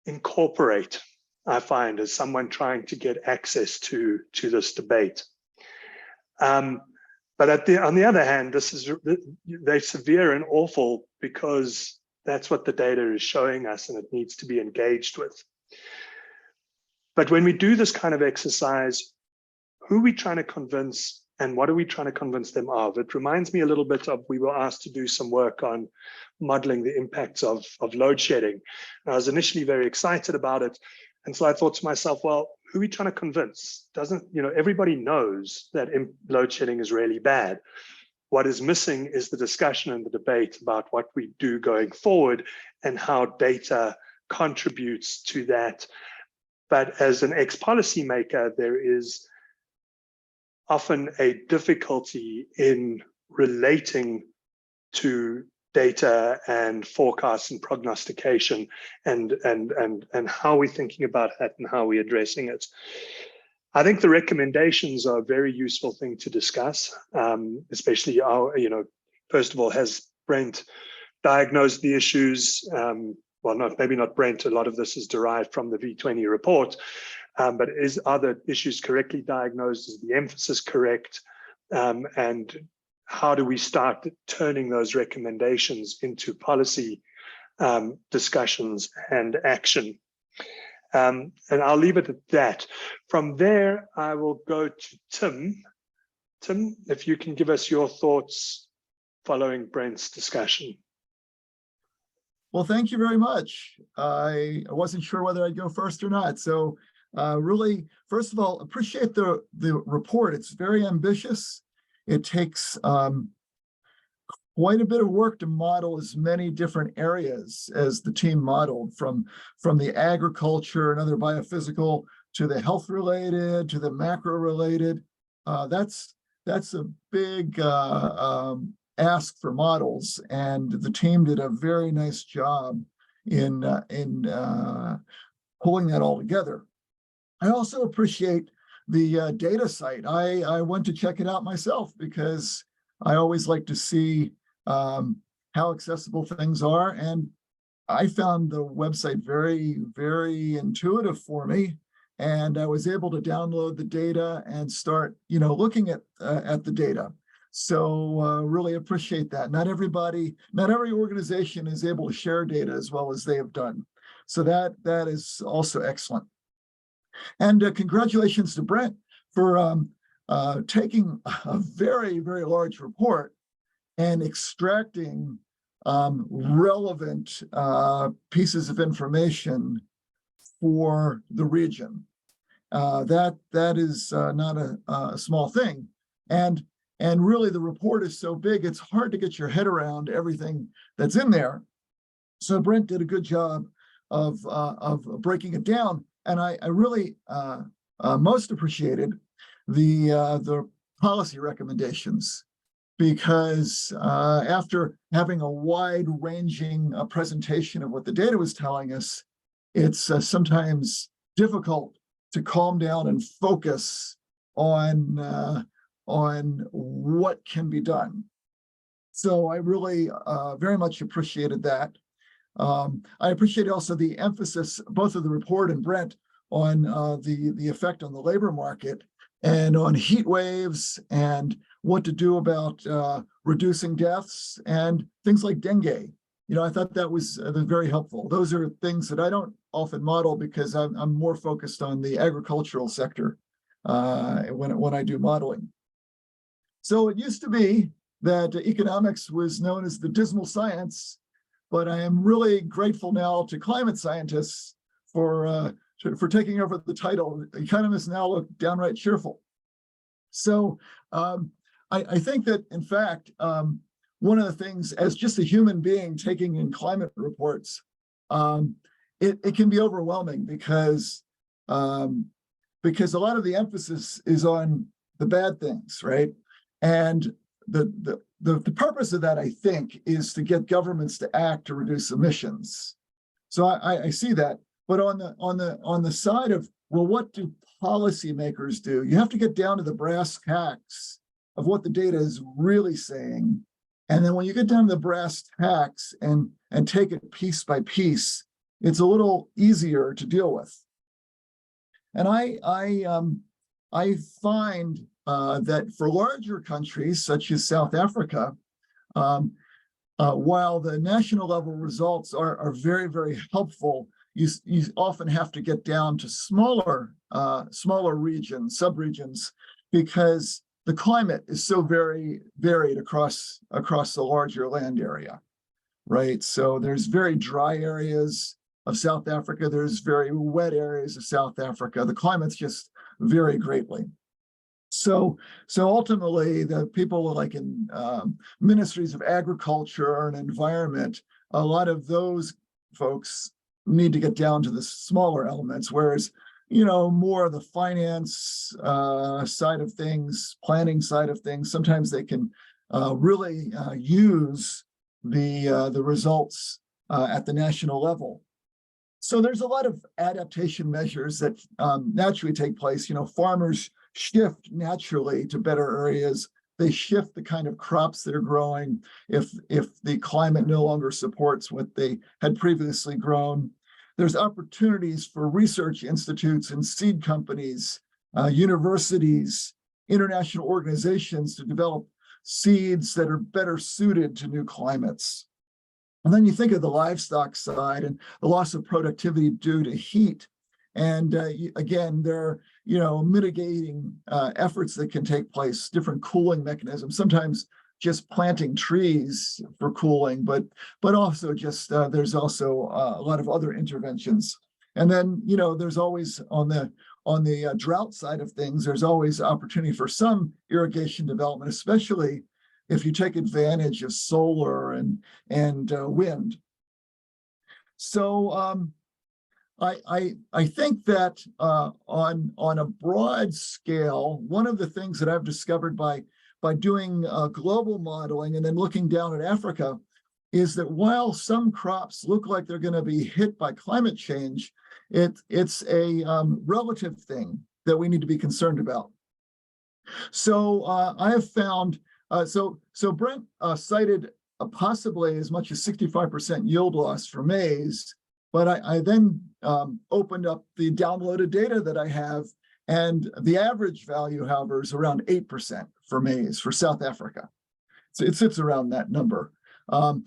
incorporate, I find, as someone trying to get access to this debate. But on the other hand, they're severe and awful because that's what the data is showing us and it needs to be engaged with. But when we do this kind of exercise, who are we trying to convince and what are we trying to convince them of? It reminds me a little bit of, we were asked to do some work on modeling the impacts of load shedding. And I was initially very excited about it. And so I thought to myself, well, who are we trying to convince? Everybody knows that load shedding is really bad. What is missing is the discussion and the debate about what we do going forward and how data contributes to that. But as an ex-policymaker, there is often a difficulty in relating to data and forecasts and prognostication and how we're thinking about that and how we're addressing it. I think the recommendations are a very useful thing to discuss, especially first of all, has Brent diagnosed the issues? Well, maybe not Brent, a lot of this is derived from the V20 report, but are the issues correctly diagnosed? Is the emphasis correct? And how do we start turning those recommendations into policy discussions and action? And I'll leave it at that. From there, I will go to Tim. Tim, if you can give us your thoughts following Brent's discussion. Well, thank you very much. I wasn't sure whether I'd go first or not. So really, first of all, appreciate the report. It's very ambitious. It takes quite a bit of work to model as many different areas as the team modeled, from the agriculture and other biophysical to the health related to the macro related. That's a big ask for models, and the team did a very nice job in pulling that all together. I also appreciate the data site. I went to check it out myself because I always like to see how accessible things are, and I found the website very, very intuitive for me, and I was able to download the data and start, looking at the data. So really appreciate that. Not every organization is able to share data as well as they have done. So that is also excellent. And congratulations to Brent for taking a very, very large report and extracting relevant pieces of information for the region. That is not a small thing. And really, the report is so big, it's hard to get your head around everything that's in there. So Brent did a good job of breaking it down. And I really most appreciated the policy recommendations, because after having a wide-ranging presentation of what the data was telling us, it's sometimes difficult to calm down and focus on what can be done. So I really very much appreciated that. I appreciate also the emphasis, both of the report and Brent, on the effect on the labor market and on heat waves and what to do about reducing deaths and things like dengue. I thought that was very helpful. Those are things that I don't often model because I'm more focused on the agricultural sector when I do modeling. So it used to be that economics was known as the dismal science, but I am really grateful now to climate scientists for taking over the title. Economists now look downright cheerful. So I think that, in fact, one of the things, as just a human being taking in climate reports, it can be overwhelming because a lot of the emphasis is on the bad things, right? And the purpose of that, I think, is to get governments to act to reduce emissions. So I see that. But on the side of, well, what do policymakers do? You have to get down to the brass tacks of what the data is really saying. And then when you get down to the brass tacks and take it piece by piece, it's a little easier to deal with. And I find that for larger countries such as South Africa, while the national level results are very, very helpful, you often have to get down to smaller regions, subregions, because the climate is so very varied across the larger land area, right? So there's very dry areas of South Africa. There's very wet areas of South Africa. The climate's just vary greatly. So ultimately, the people like in ministries of agriculture and environment, a lot of those folks need to get down to the smaller elements, whereas more of the finance side of things, planning side of things, sometimes they can really use the results at the national level. So there's a lot of adaptation measures that naturally take place. Farmers shift naturally to better areas. They shift the kind of crops that are growing if the climate no longer supports what they had previously grown. There's opportunities for research institutes and seed companies, universities, international organizations to develop seeds that are better suited to new climates. And then you think of the livestock side and the loss of productivity due to heat. And again, there are mitigating efforts that can take place, different cooling mechanisms. Sometimes just planting trees for cooling, but also just there's also a lot of other interventions. And then, you know, there's always on the drought side of things, there's always opportunity for some irrigation development, especially if you take advantage of solar and wind. So I think that on a broad scale, one of the things that I've discovered by doing global modeling and then looking down at Africa is that while some crops look like they're going to be hit by climate change, it's a relative thing that we need to be concerned about. So I have found, so Brent cited possibly as much as 65% yield loss for maize, but I then opened up the downloaded data that I have, and the average value, however, is around 8% for maize for South Africa. So it sits around that number and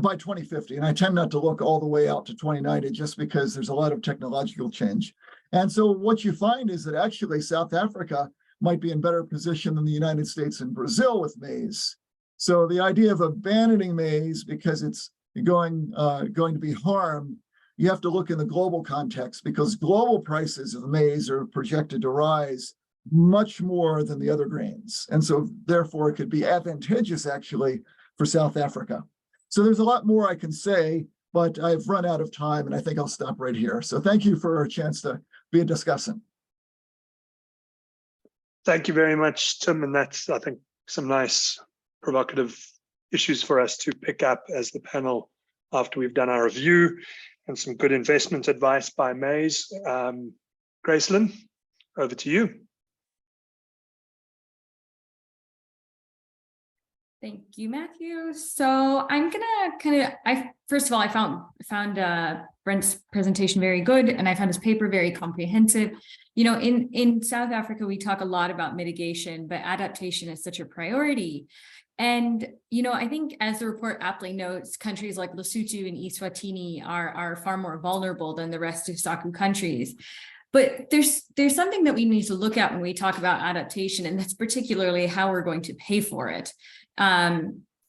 by 2050. And I tend not to look all the way out to 2090 just because there's a lot of technological change. And so what you find is that actually South Africa might be in better position than the United States and Brazil with maize. So the idea of abandoning maize because it's going to be harmed, you have to look in the global context, because global prices of maize are projected to rise much more than the other grains. And so therefore it could be advantageous actually for South Africa. So there's a lot more I can say, but I've run out of time and I think I'll stop right here. So thank you for a chance to be a discussant. Thank you very much, Tim. And that's, I think, some nice provocative issues for us to pick up as the panel after we've done our review, and some good investment advice by Mays. Gracelyn, over to you. Thank you, Matthew. So I'm gonna first of all, I found Brent's presentation very good, and I found his paper very comprehensive. You know, in South Africa, we talk a lot about mitigation, but adaptation is such a priority. And, you know, I think as the report aptly notes, countries like Lesotho and Eswatini are far more vulnerable than the rest of SACU countries. But there's something that we need to look at when we talk about adaptation, and that's particularly how we're going to pay for it.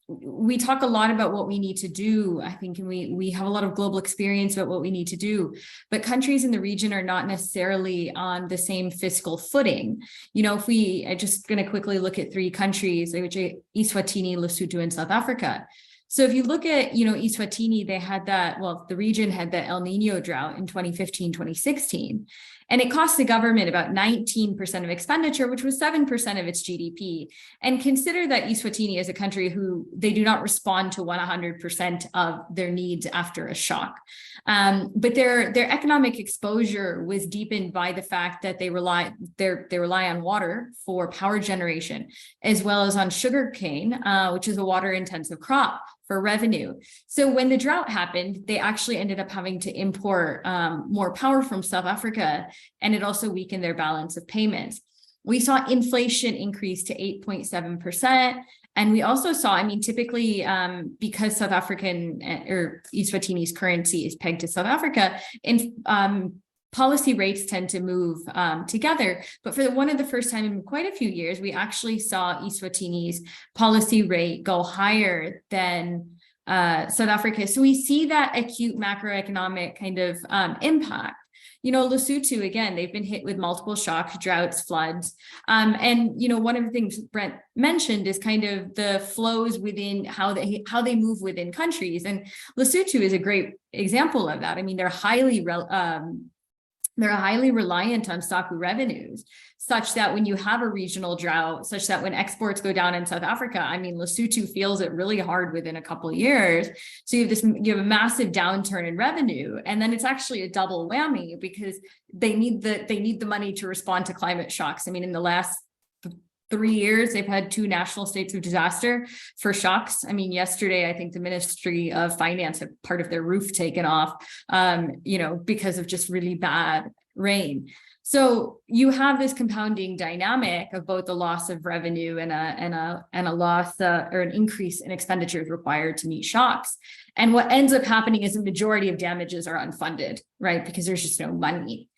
We talk a lot about what we need to do, I think, and we have a lot of global experience about what we need to do, but countries in the region are not necessarily on the same fiscal footing. You know, I'm just going to quickly look at three countries, which are Eswatini, Lesotho, and South Africa. So if you look at, you know, Eswatini, they had that, well, the region had the El Nino drought in 2015, 2016. And it cost the government about 19% of expenditure, which was 7% of its GDP. And consider that Eswatini is a country who they do not respond to 100% of their needs after a shock. But their economic exposure was deepened by the fact that they rely on water for power generation, as well as on sugarcane, which is a water-intensive crop, for revenue. So when the drought happened, they actually ended up having to import more power from South Africa, and it also weakened their balance of payments. We saw inflation increase to 8.7%. And we also saw, I mean, typically because South African or Eswatini's currency is pegged to South Africa, policy rates tend to move together. But for one of the first time in quite a few years, we actually saw Eswatini's policy rate go higher than South Africa. So we see that acute macroeconomic kind of impact. You know, Lesotho, again, they've been hit with multiple shocks, droughts, floods. And, you know, one of the things Brent mentioned is kind of the flows within how they move within countries. And Lesotho is a great example of that. I mean, they're highly reliant on SACU revenues, such that when you have a regional drought, such that when exports go down in South Africa, I mean, Lesotho feels it really hard within a couple of years. So you have a massive downturn in revenue, and then it's actually a double whammy because they need the money to respond to climate shocks. I mean, in the last 3 years, they've had 2 national states of disaster for shocks. I mean, yesterday, I think the Ministry of Finance had part of their roof taken off, you know, because of just really bad rain. So you have this compounding dynamic of both the loss of revenue and a loss or an increase in expenditures required to meet shocks. And what ends up happening is the majority of damages are unfunded, right? Because there's just no money.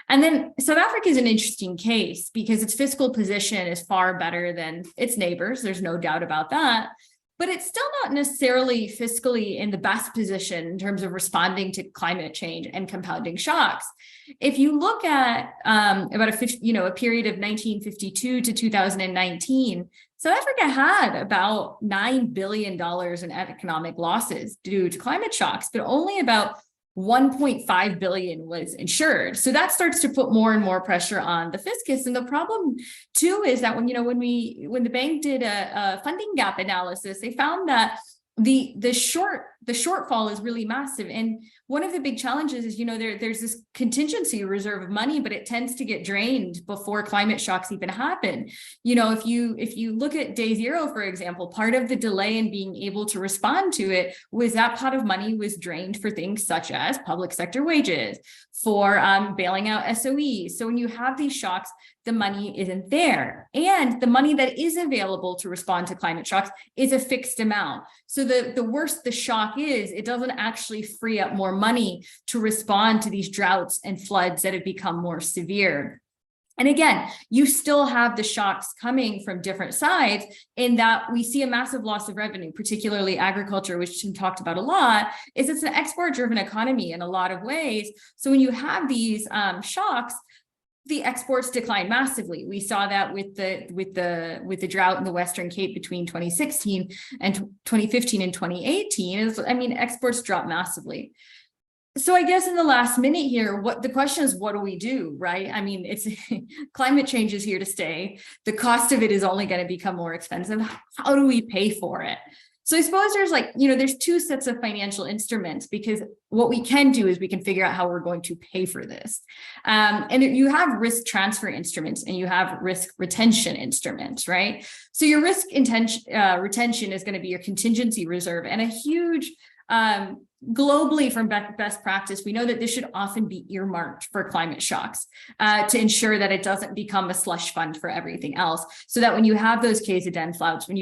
And then South Africa is an interesting case because its fiscal position is far better than its neighbors. There's no doubt about that. But it's still not necessarily fiscally in the best position in terms of responding to climate change and compounding shocks. If you look at about a period of 1952 to 2019, South Africa had about $9 billion in economic losses due to climate shocks, but only about 1.5 billion was insured. So that starts to put more and more pressure on the fiscus. And the problem too is that when the bank did a funding gap analysis, they found that the shortfall is really massive. And one of the big challenges is, there's this contingency reserve of money, but it tends to get drained before climate shocks even happen. If you look at day zero, for example, part of the delay in being able to respond to it was that pot of money was drained for things such as public sector wages, for bailing out SOEs. So when you have these shocks, the money isn't there. And the money that is available to respond to climate shocks is a fixed amount. So the worse the shock is, it doesn't actually free up more money to respond to these droughts and floods that have become more severe. And again, you still have the shocks coming from different sides in that we see a massive loss of revenue, particularly agriculture, which Tim talked about a lot, is it's an export-driven economy in a lot of ways. So when you have these shocks, the exports decline massively. We saw that with the drought in the Western Cape between 2016 and 2015 and 2018. Exports dropped massively. So I guess in the last minute here, the question is, what do we do, right? It's climate change is here to stay. The cost of it is only going to become more expensive. How do we pay for it? So I suppose there's there's two sets of financial instruments, because what we can do is we can figure out how we're going to pay for this. And you have risk transfer instruments and you have risk retention instruments, right? So your risk retention is going to be your contingency reserve, and a huge globally from best practice, we know that this should often be earmarked for climate shocks to ensure that it doesn't become a slush fund for everything else. So that when you have those KZN floods, when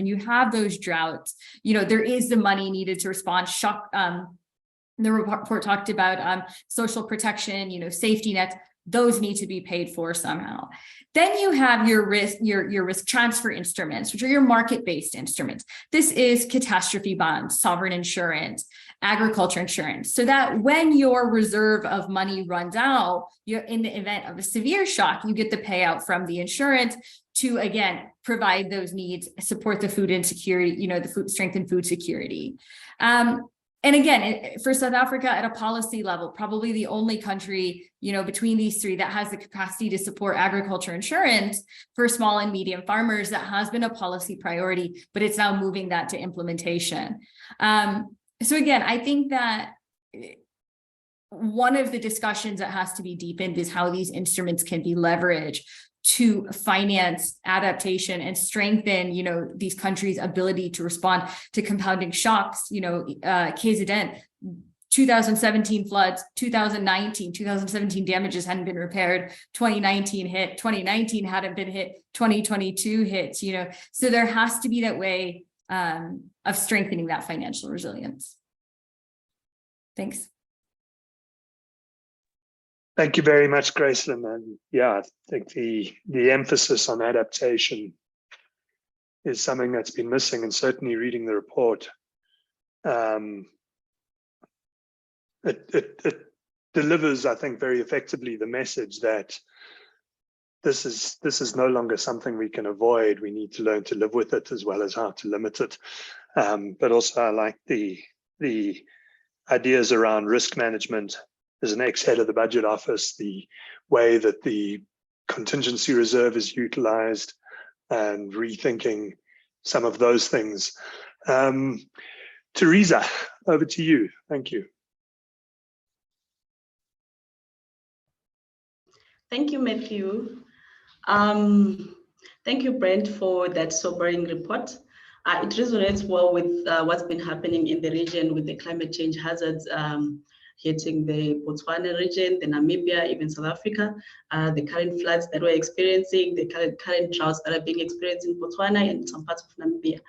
you have those droughts, there is the money needed to respond. The report talked about social protection, safety nets. Those need to be paid for somehow. Then you have your risk transfer instruments, which are your market-based instruments. This is catastrophe bonds, sovereign insurance, agriculture insurance, so that when your reserve of money runs out, you're in the event of a severe shock, you get the payout from the insurance to, again, provide those needs, support the food insecurity, strengthen food security. And again, for South Africa at a policy level, probably the only country, between these three that has the capacity to support agriculture insurance for small and medium farmers. That has been a policy priority, but it's now moving that to implementation. So again, I think that one of the discussions that has to be deepened is how these instruments can be leveraged to finance adaptation and strengthen, these countries' ability to respond to compounding shocks. KZN, 2017 floods, 2017 damages hadn't been repaired, 2019 hit, 2019 hadn't been hit, 2022 hits, so there has to be that way of strengthening that financial resilience. Thanks. Thank you very much, Gracelyn. And yeah, I think the emphasis on adaptation is something that's been missing, and certainly reading the report, it delivers, I think, very effectively the message that this is no longer something we can avoid. We need to learn to live with it as well as how to limit it. But also I like the ideas around risk management. As an ex-head of the budget office, the way that the contingency reserve is utilized and rethinking some of those things. Teresa, over to you. Thank you. Thank you, Matthew. Thank you, Brent, for that sobering report. It resonates well with what's been happening in the region with the climate change hazards hitting the Botswana region, the Namibia, even South Africa, the current floods that we're experiencing, the current droughts that are being experienced in Botswana and some parts of Namibia.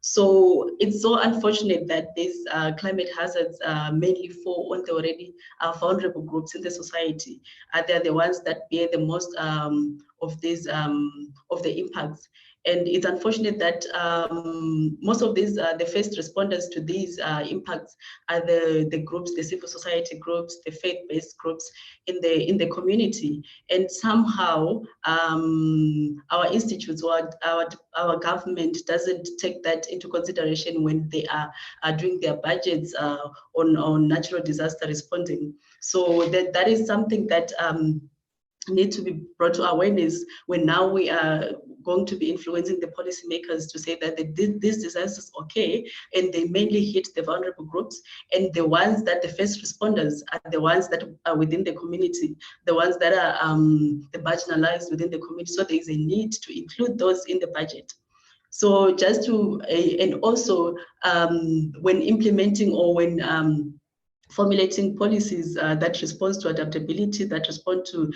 So it's so unfortunate that these climate hazards mainly fall on the already vulnerable groups in the society. They're the ones that bear the most of these of the impacts. And it's unfortunate that most of these, the first responders to these impacts are the groups, the civil society groups, the faith-based groups in the community. And somehow our institutes or our government doesn't take that into consideration when they are doing their budgets on natural disaster responding. So that is something that need to be brought to awareness when now we are going to be influencing the policymakers to say that these disasters okay, and they mainly hit the vulnerable groups, and the ones that the first responders are the ones that are within the community, the ones that are the marginalized within the community. So there is a need to include those in the budget. So just to, and also when implementing or when formulating policies that respond to adaptability, that respond to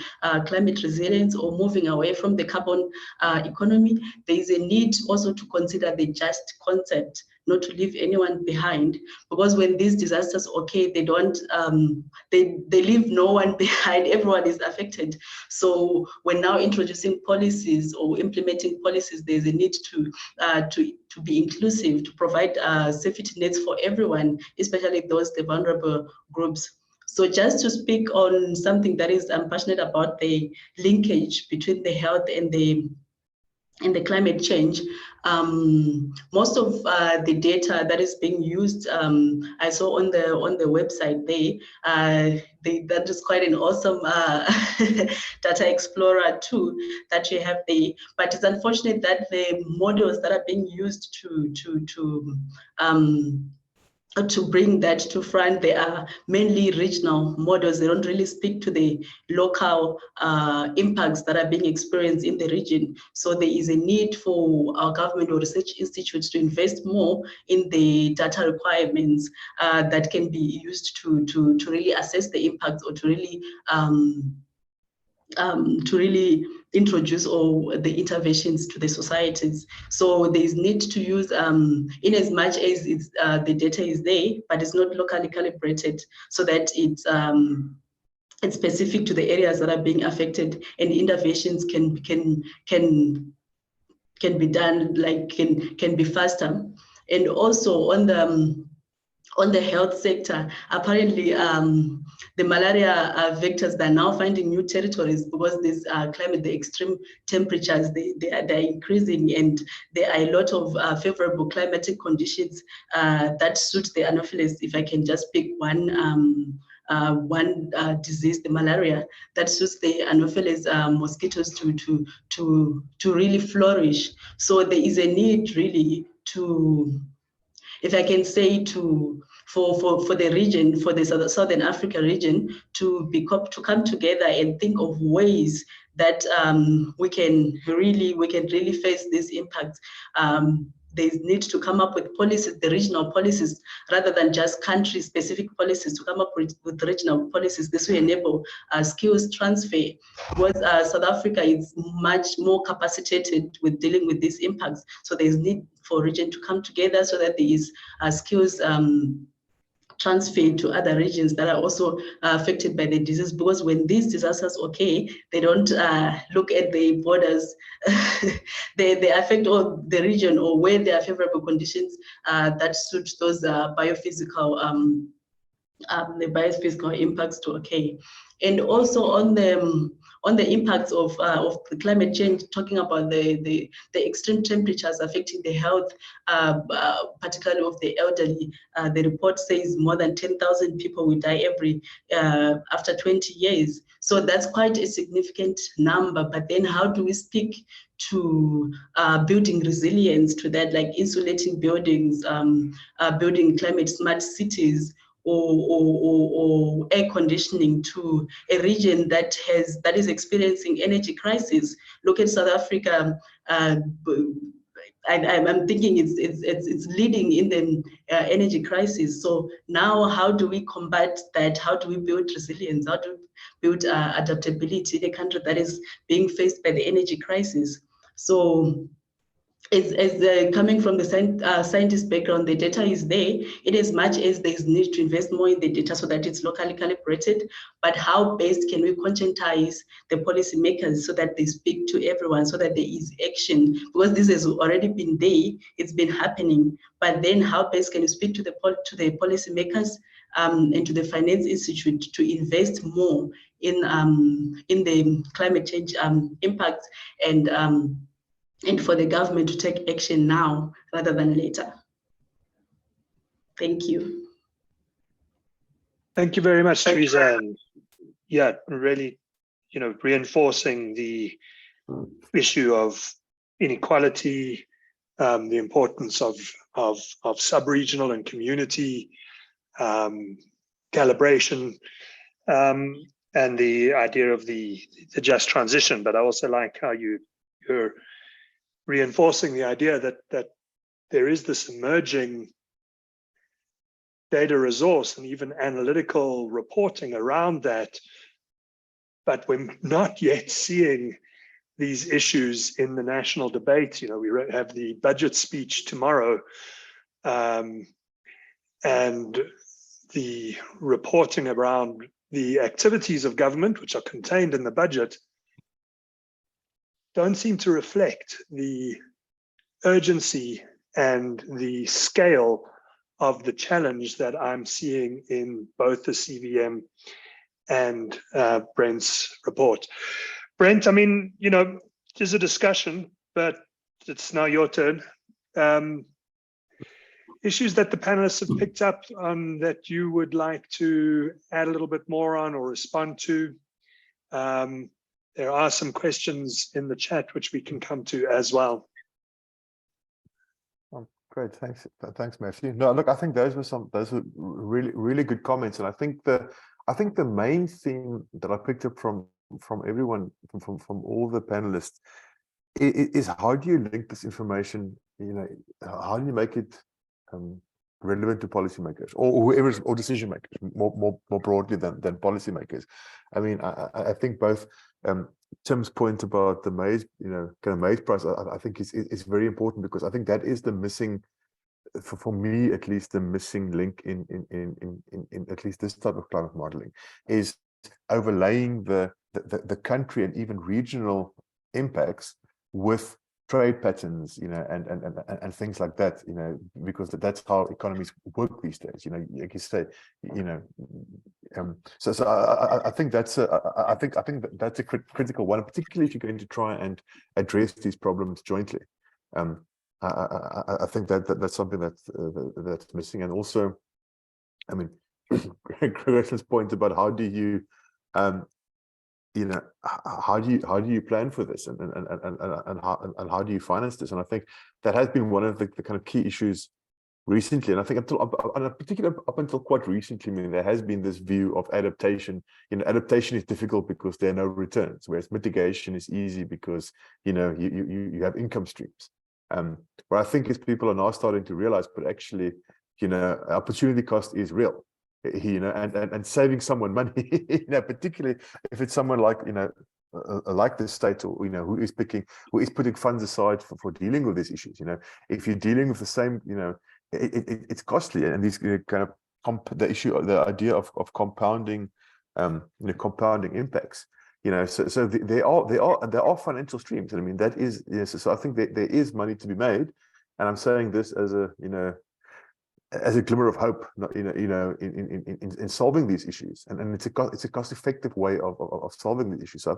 climate resilience, or moving away from the carbon economy, there is a need also to consider the just concept, not to leave anyone behind, because when these disasters okay, they don't, they leave no one behind, everyone is affected. So when now introducing policies or implementing policies, there's a need to be inclusive, to provide safety nets for everyone, especially those, the vulnerable groups. So just to speak on something that is, I'm passionate about, the linkage between the health and the climate change. Most of the data that is being used, I saw on the website that is quite an awesome data explorer too that you have there. But it's unfortunate that the models that are being used to bring that to front, they are mainly regional models. They don't really speak to the local impacts that are being experienced in the region. So there is a need for our government or research institutes to invest more in the data requirements that can be used to really assess the impacts, or to really introduce all the interventions to the societies. So there is need to use, in as much as it's, the data is there, but it's not locally calibrated, so that it's specific to the areas that are being affected, and interventions can be done, like can be faster. And also on the health sector, apparently the malaria vectors, they're now finding new territories, because this climate, the extreme temperatures, they're increasing, and there are a lot of favorable climatic conditions that suit the Anopheles. If I can just pick one disease, the malaria, that suits the Anopheles mosquitoes to really flourish. So there is a need really to, if I can say, for the region, for the Southern Africa region, to come together and think of ways that we can really face these impacts. They need to come up with policies, the regional policies, rather than just country-specific policies, to come up with regional policies. This will enable skills transfer, because South Africa is much more capacitated with dealing with these impacts. So there's need for region to come together, so that there is skills transfer to other regions that are also affected by the disease. Because when these disasters okay, they don't look at the borders. they affect all the region, or where there are favorable conditions that suit those biophysical impacts to okay. And also on the impacts of the climate change, talking about the extreme temperatures affecting the health, particularly of the elderly. The report says more than 10,000 people will die every after 20 years. So that's quite a significant number. But then how do we speak to building resilience to that, like insulating buildings, building climate smart cities, or air conditioning to a region that is experiencing energy crisis? Look at South Africa. I'm thinking it's leading in the energy crisis. So now, how do we combat that? How do we build resilience? How do we build adaptability in a country that is being faced by the energy crisis? So coming from the scientist background, the data is there. In as much as there is need to invest more in the data so that it's locally calibrated, but how best can we conscientize the policymakers so that they speak to everyone, so that there is action? Because this has already been there, it's been happening. But then, how best can you speak to the policymakers and to the Finance Institute to invest more in the climate change impacts and for the government to take action now rather than later. Thank you. Thank you very much, Teresa. And yeah, really, reinforcing the issue of inequality, the importance of sub-regional and community calibration, and the idea of the just transition. But I also like how you're reinforcing the idea that there is this emerging data resource and even analytical reporting around that, but we're not yet seeing these issues in the national debate. We have the budget speech tomorrow, and the reporting around the activities of government, which are contained in the budget, don't seem to reflect the urgency and the scale of the challenge that I'm seeing in both the CVM and Brent's report. Brent, I mean, there's a discussion, but it's now your turn. Issues that the panelists have picked up on that you would like to add a little bit more on or respond to. There are some questions in the chat which we can come to as well. Oh, great, thanks, Matthew. No, look, I think those were really, really good comments, and I think the main theme that I picked up from everyone, from all the panelists, is how do you link this information? How do you make it relevant to policymakers or whoever, or decision makers, more broadly than policymakers? I mean, I think both Tim's point about the maize, kind of maize price, I think is very important, because I think that is the missing, for me at least, the missing link in at least this type of climate modeling, is overlaying the country and even regional impacts with trade patterns, and things like that, because that's how economies work these days. Like you say, so I think that's that's a critical one, particularly if you're going to try and address these problems jointly. I think that's something that's missing. And also, I mean, Greg's point about how do you how do you plan for this, and how do you finance this? And I think that has been one of the kind of key issues recently. And I think up until quite recently, I mean, there has been this view of adaptation. Adaptation is difficult because there are no returns, whereas mitigation is easy because you have income streams. But I think as people are now starting to realize, but actually, opportunity cost is real. And saving someone money, particularly if it's someone like like the state, or who is putting funds aside for dealing with these issues. If you're dealing with the same, it's costly, and these kind of the idea of compounding, compounding impacts. So there are financial streams, and I mean that is so I think there is money to be made, and I'm saying this as a glimmer of hope, in solving these issues, and it's a cost-effective way of solving these issues. So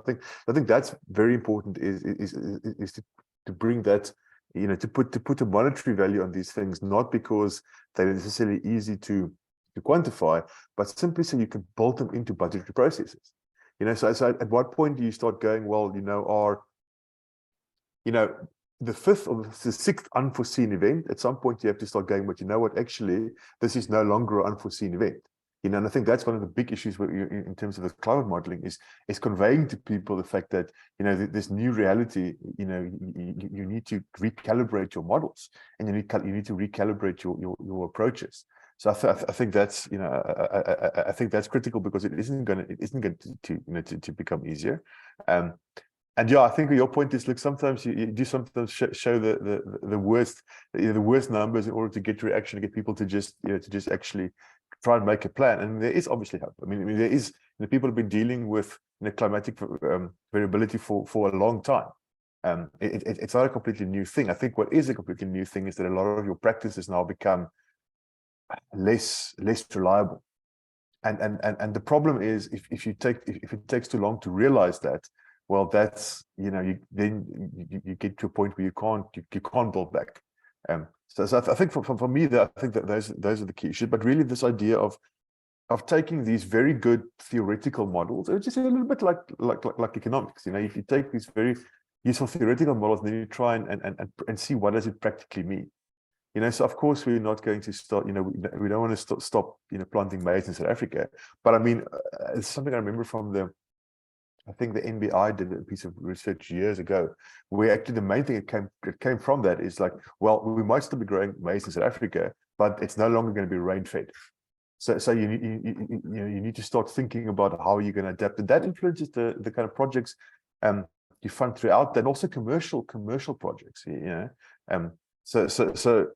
I think that's very important, is to bring that, to put a monetary value on these things, not because they're necessarily easy to quantify, but simply so you can build them into budgetary processes. So at what point do you start going, well, the fifth or the sixth unforeseen event, at some point you have to start going, but what, actually, this is no longer an unforeseen event. And I think that's one of the big issues in terms of the climate modeling, is conveying to people the fact that, this new reality, you need to recalibrate your models, and you need to recalibrate your approaches. So I think that's, I think that's critical, because it isn't going to become easier. And yeah, I think your point is, look, sometimes you do sometimes show the worst the worst numbers in order to get reaction, to get people to just to just actually try and make a plan. And there is obviously hope. I mean there is people have been dealing with climatic variability for a long time. It's not a completely new thing. I think what is a completely new thing is that a lot of your practices now become less reliable. And the problem is if it takes too long to realize that, well, that's you get to a point where you can't build back. So I think for me, I think that those are the key issues. But really, this idea of taking these very good theoretical models, it's just a little bit like economics. If you take these very useful theoretical models, and then you try and see what does it practically mean. So of course we're not going to start. We don't want to stop planting maize in South Africa. But I mean, it's something I remember from I think the NBI did a piece of research years ago, where actually the main thing that came from that is like, well, we might still be growing maize in South Africa, but it's no longer going to be rain fed. So you need to start thinking about how you're going to adapt, and that influences the kind of projects you fund throughout, and also commercial projects. So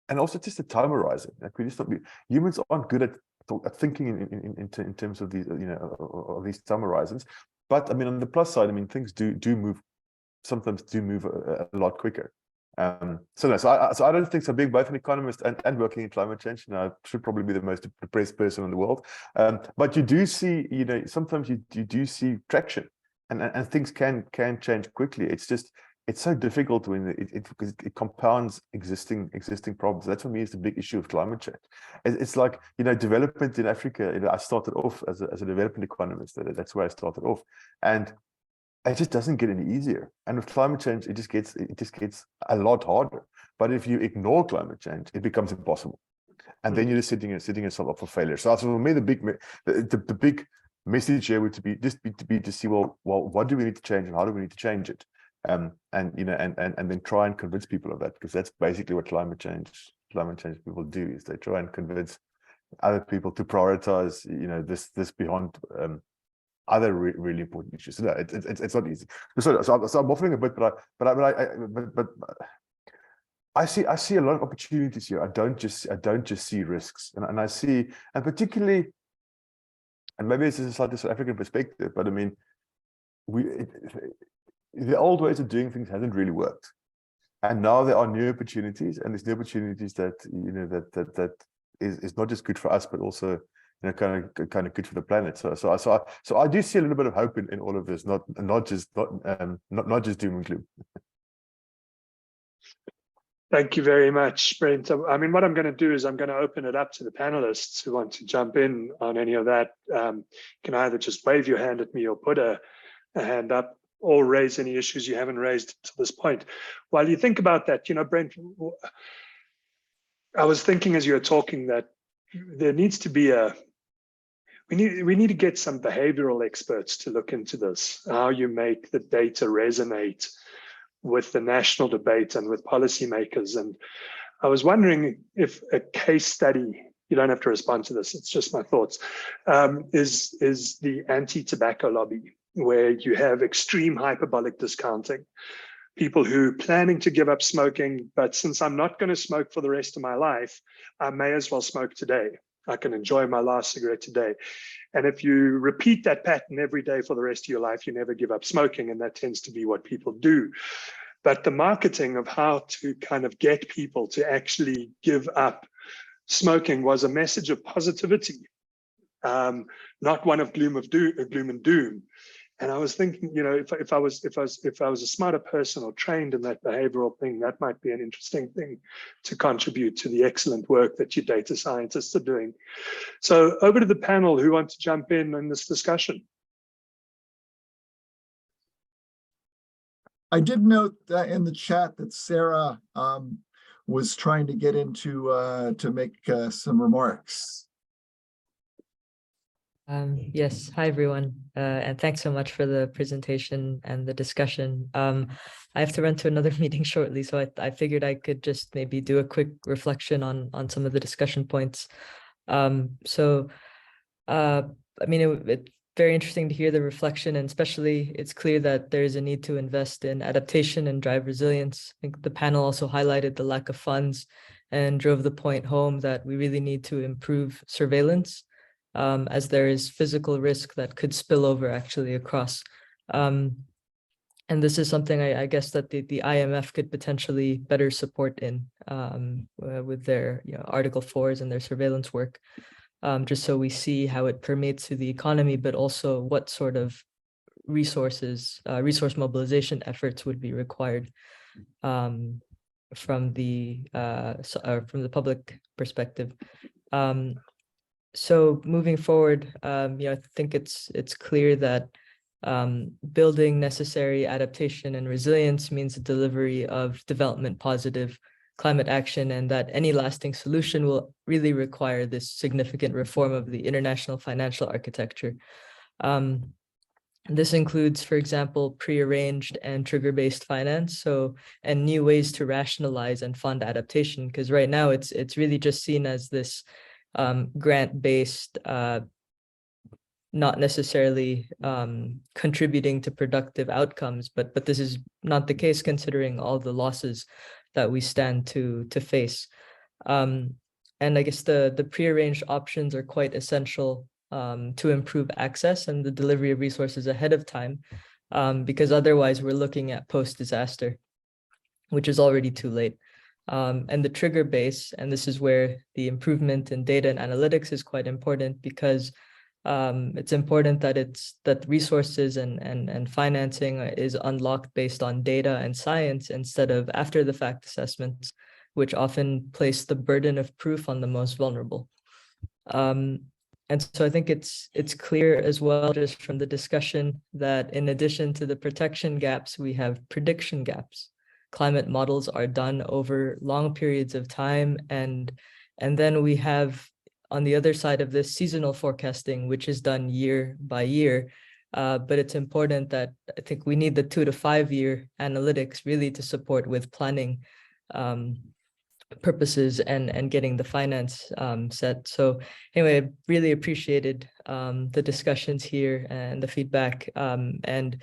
and also just the time horizon. Like humans aren't good at thinking in terms of these of these time horizons. But I mean, on the plus side, I mean, things do move, sometimes do move a lot quicker. So I don't think so. Being both an economist and working in climate change, I should probably be the most depressed person in the world. But you do see, sometimes you do see traction, and things can change quickly. It's so difficult when because it compounds existing problems. That's for me is the big issue of climate change. It's like development in Africa. I started off as a development economist. That's where I started off, and it just doesn't get any easier. And with climate change, it just gets a lot harder. But if you ignore climate change, it becomes impossible, and then you're just setting yourself up for failure. So for me, the big message here would be to see well, what do we need to change, and how do we need to change it? And then try and convince people of that, because that's basically what climate change people do, is they try and convince other people to prioritize this beyond other really important issues. So no, it's not easy. So I'm waffling a bit, but I see a lot of opportunities here. I don't just see risks, and I see, and particularly, and maybe this is a slightly South African perspective, but I mean, the old ways of doing things hasn't really worked, and now there are new opportunities, and there's new opportunities that that is not just good for us, but also kind of good for the planet. So I do see a little bit of hope in all of this, not just doom and gloom. Thank you very much, Brent. I mean, what I'm going to do is I'm going to open it up to the panelists who want to jump in on any of that. You can either just wave your hand at me or put a hand up, or raise any issues you haven't raised to this point. While you think about that, Brent, I was thinking as you were talking that there needs to be we need to get some behavioral experts to look into this, how you make the data resonate with the national debate and with policymakers. And I was wondering if a case study, you don't have to respond to this, it's just my thoughts, is the anti-tobacco lobby, where you have extreme hyperbolic discounting, people who planning to give up smoking, but since I'm not going to smoke for the rest of my life, I may as well smoke today. I can enjoy my last cigarette today. And if you repeat that pattern every day for the rest of your life, you never give up smoking, and that tends to be what people do. But the marketing of how to kind of get people to actually give up smoking was a message of positivity, not one of gloom and doom. And I was thinking, if I was a smarter person or trained in that behavioral thing, that might be an interesting thing to contribute to the excellent work that you data scientists are doing. So over to the panel, who wants to jump in this discussion? I did note that in the chat that Sarah was trying to get into to make some remarks. Yes, hi everyone, and thanks so much for the presentation and the discussion. I have to run to another meeting shortly, so I figured I could just maybe do a quick reflection on some of the discussion points. I mean, very interesting to hear the reflection, and especially it's clear that there is a need to invest in adaptation and drive resilience. I think the panel also highlighted the lack of funds and drove the point home that we really need to improve surveillance, as there is physical risk that could spill over actually across. And this is something I guess that the IMF could potentially better support in with their Article 4s and their surveillance work. Just so we see how it permeates through the economy, but also what sort of resource mobilization efforts would be required from the public perspective. So moving forward, I think it's clear that building necessary adaptation and resilience means the delivery of development positive climate action, and that any lasting solution will really require this significant reform of the international financial architecture. This includes, for example, prearranged and trigger-based finance, and new ways to rationalize and fund adaptation, because right now it's really just seen as this grant-based, not necessarily contributing to productive outcomes, but this is not the case considering all the losses that we stand to face. And I guess the prearranged options are quite essential to improve access and the delivery of resources ahead of time, because otherwise we're looking at post-disaster, which is already too late. And the trigger base, and this is where the improvement in data and analytics is quite important, because it's important that resources and financing is unlocked based on data and science instead of after the fact assessments, which often place the burden of proof on the most vulnerable. And so I think it's clear as well, just from the discussion, that in addition to the protection gaps, we have prediction gaps. Climate models are done over long periods of time, and then we have, on the other side of this, seasonal forecasting, which is done year by year. But it's important that I think we need the 2 to 5 year analytics really to support with planning purposes and getting the finance set. So anyway, I really appreciated the discussions here and the feedback. And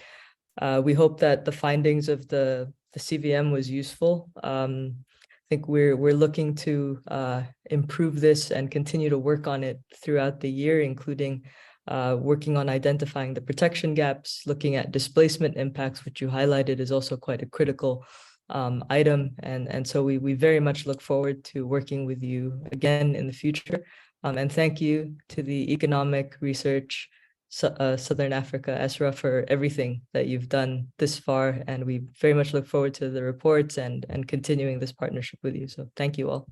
we hope that the findings of the CVM was useful. I think we're looking to improve this and continue to work on it throughout the year, including working on identifying the protection gaps, looking at displacement impacts, which you highlighted is also quite a critical item. And so we very much look forward to working with you again in the future. And thank you to the Economic Research Southern Africa, ESRA, for everything that you've done this far. And we very much look forward to the reports and continuing this partnership with you. So thank you all.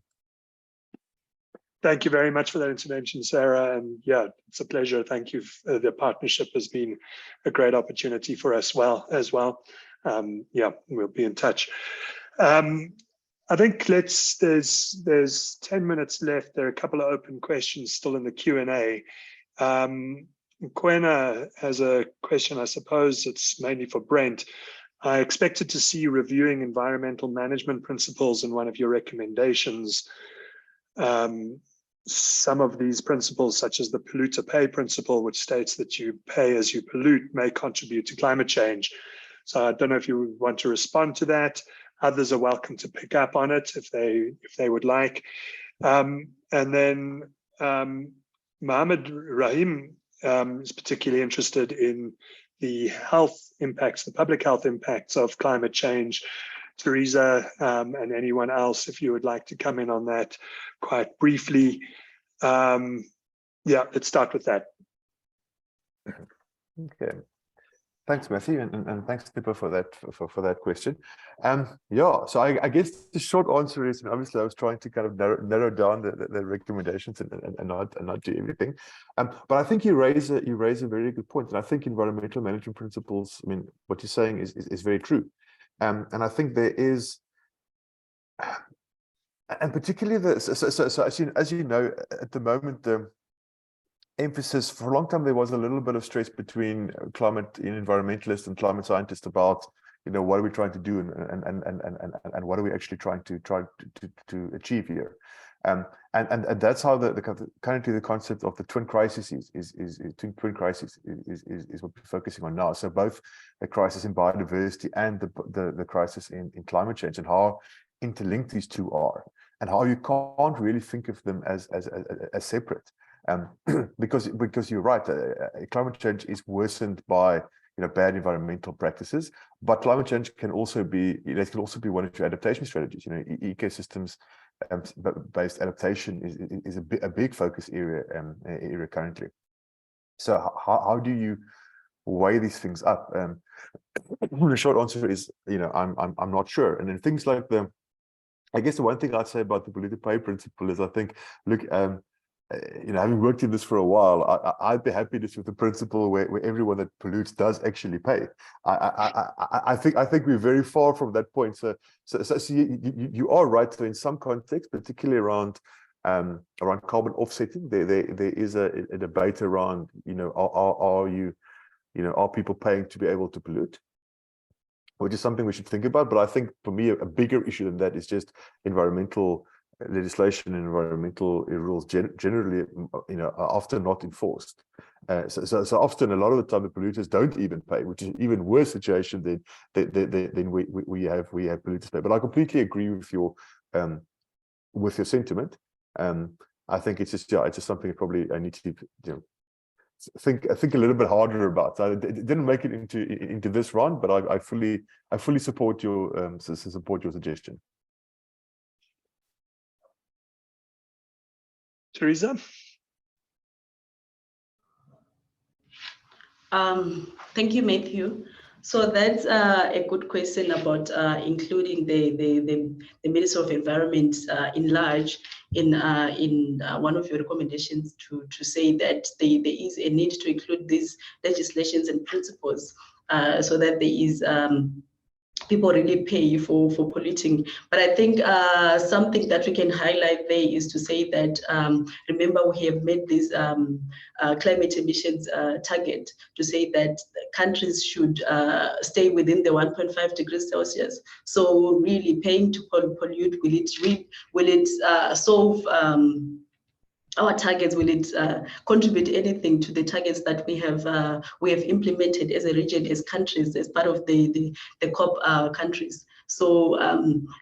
Thank you very much for that intervention, Sarah. And yeah, it's a pleasure. Thank you. The partnership has been a great opportunity for us as well. Yeah, we'll be in touch. I think there's 10 minutes left. There are a couple of open questions still in the Q&A. Kwena has a question, I suppose it's mainly for Brent. I expected to see you reviewing environmental management principles in one of your recommendations. Some of these principles, such as the polluter pay principle, which states that you pay as you pollute, may contribute to climate change. So I don't know if you want to respond to that. Others are welcome to pick up on it if they would like. And then Mohammed Rahim is particularly interested in the health impacts, the public health impacts of climate change. Teresa and anyone else, if you would like to come in on that quite briefly. Yeah, let's start with that. Okay. Thanks, Matthew, and thanks, Pippa, for that question. Yeah, so I guess the short answer is, obviously I was trying to kind of narrow down the recommendations and not do everything. But I think you raise a very good point, and I think environmental management principles, I mean, what you're saying is very true. And I think there is, and particularly so as you know, at the moment, the emphasis for a long time, there was a little bit of stress between climate environmentalists and climate scientists about, what are we trying to do and what are we actually trying to achieve here. And that's how currently the concept of the twin crises is twin crisis is what we're focusing on now. So both the crisis in biodiversity and the crisis in climate change, and how interlinked these two are, and how you can't really think of them as separate. Because you're right, climate change is worsened by bad environmental practices, but climate change can also be one of your adaptation strategies. Ecosystems based adaptation is a big focus area currently. So how do you weigh these things up? The short answer is I'm not sure. And then things like I guess the one thing I'd say about the polluter pay principle is, I think, look, having worked in this for a while, I'd be happy just with the principle where everyone that pollutes does actually pay. I think we're very far from that point. So you are right. So in some contexts, particularly around carbon offsetting, there is a debate around are people paying to be able to pollute, which is something we should think about. But I think for me, a bigger issue than that is just environmental legislation and environmental rules generally, are often not enforced. So often, a lot of the time, the polluters don't even pay, which is an even worse situation than we have polluters pay. But I completely agree with your sentiment. I think it's just something probably I need to think a little bit harder about. So it didn't make it into this round, but I fully support your suggestion. Teresa? Thank you, Matthew. So that's a good question about including the Minister of Environment in large in one of your recommendations to say that there is a need to include these legislations and principles so that there is people really pay for polluting. But I think something that we can highlight there is to say that, remember, we have made this climate emissions target to say that countries should stay within the 1.5 degrees Celsius. So really paying to pollute, will it solve our targets? Will it contribute anything to the targets that we have implemented as a region, as countries, as part of the COP countries? So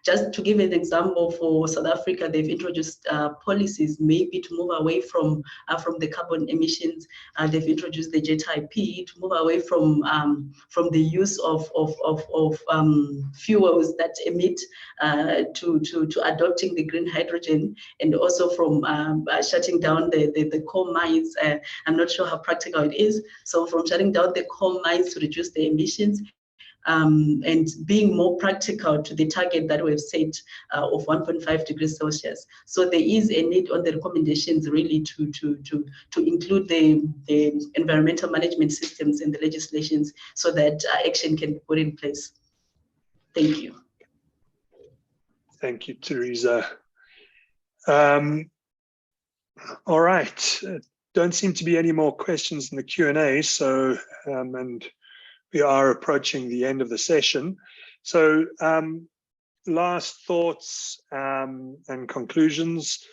just to give an example, for South Africa, they've introduced policies maybe to move away from the carbon emissions. They've introduced the JET-IP to move away from the use of fuels that emit to adopting the green hydrogen, and also from shutting down the coal mines. I'm not sure how practical it is. So from shutting down the coal mines to reduce the emissions, and being more practical to the target that we've set of 1.5 degrees Celsius. So there is a need on the recommendations really to include the environmental management systems in the legislations so that action can be put in place. Thank you. Thank you, Teresa. All right. Don't seem to be any more questions in the Q&A. So, and we are approaching the end of the session. So last thoughts and conclusions,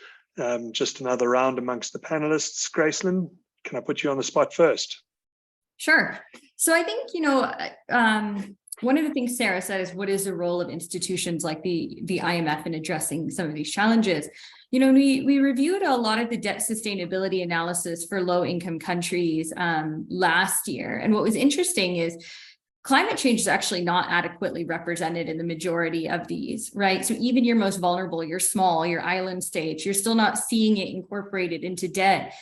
just another round amongst the panelists. Gracelyn, can I put you on the spot first? Sure. So I think, one of the things Sarah said is, what is the role of institutions like the IMF in addressing some of these challenges? We reviewed a lot of the debt sustainability analysis for low-income countries last year. And what was interesting is climate change is actually not adequately represented in the majority of these, right? So even your most vulnerable, your small, your island states, you're still not seeing it incorporated into debt,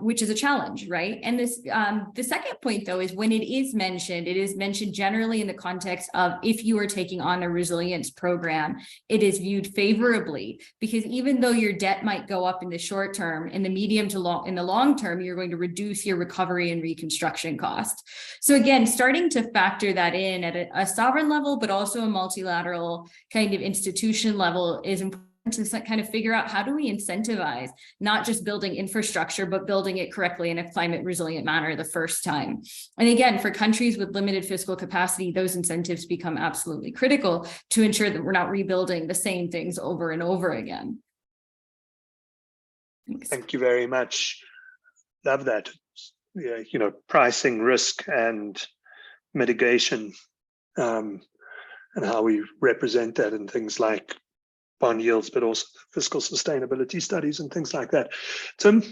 which is a challenge, right? And this, the second point, though, is when it is mentioned generally in the context of if you are taking on a resilience program, it is viewed favorably, because even though your debt might go up in the short term, in the medium to long, in the long term, you're going to reduce your recovery and reconstruction costs. So again, starting to factor that in at a sovereign level, but also a multilateral kind of institution level is important to kind of figure out, how do we incentivize not just building infrastructure, but building it correctly in a climate resilient manner the first time. And again, for countries with limited fiscal capacity, those incentives become absolutely critical to ensure that we're not rebuilding the same things over and over again. Thanks. Thank you very much. Love that. Yeah, you know, pricing, risk, and mitigation, and how we represent that in things like bond yields, but also fiscal sustainability studies and things like that. Tim?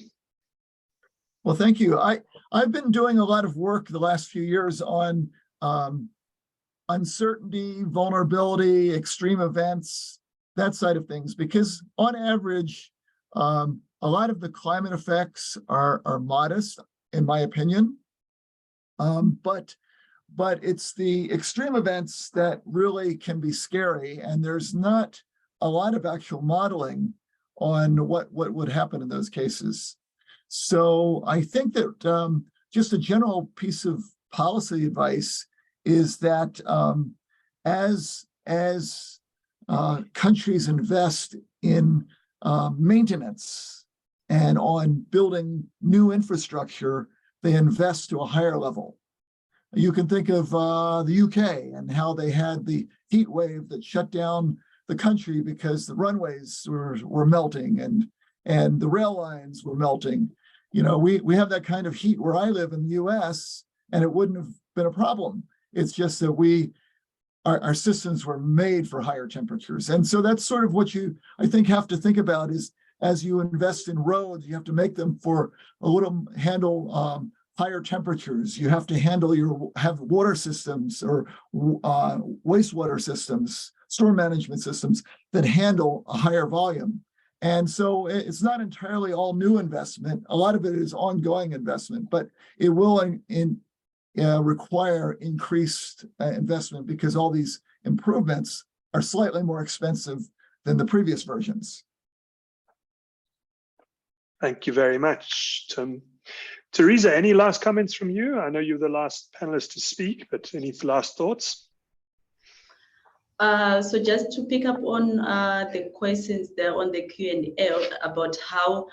Well, thank you. I've been doing a lot of work the last few years on uncertainty, vulnerability, extreme events, that side of things, because on average, a lot of the climate effects are modest, in my opinion. But it's the extreme events that really can be scary, and there's not a lot of actual modeling on what would happen in those cases. So I think that just a general piece of policy advice is that as countries invest in maintenance and on building new infrastructure, they invest to a higher level. You can think of the UK and how they had the heat wave that shut down the country because the runways were melting and the rail lines were melting. You know, we have that kind of heat where I live in the US, and it wouldn't have been a problem. It's just that our systems were made for higher temperatures. And so that's sort of what you, I think, have to think about is as you invest in roads, you have to make them for a little handle higher temperatures. You have to have water systems or wastewater systems, storm management systems that handle a higher volume. And so it's not entirely all new investment. A lot of it is ongoing investment, but it will require increased investment because all these improvements are slightly more expensive than the previous versions. Thank you very much, Tim. Teresa, any last comments from you? I know you're the last panelist to speak, but any last thoughts? So just to pick up on the questions there on the Q&A about how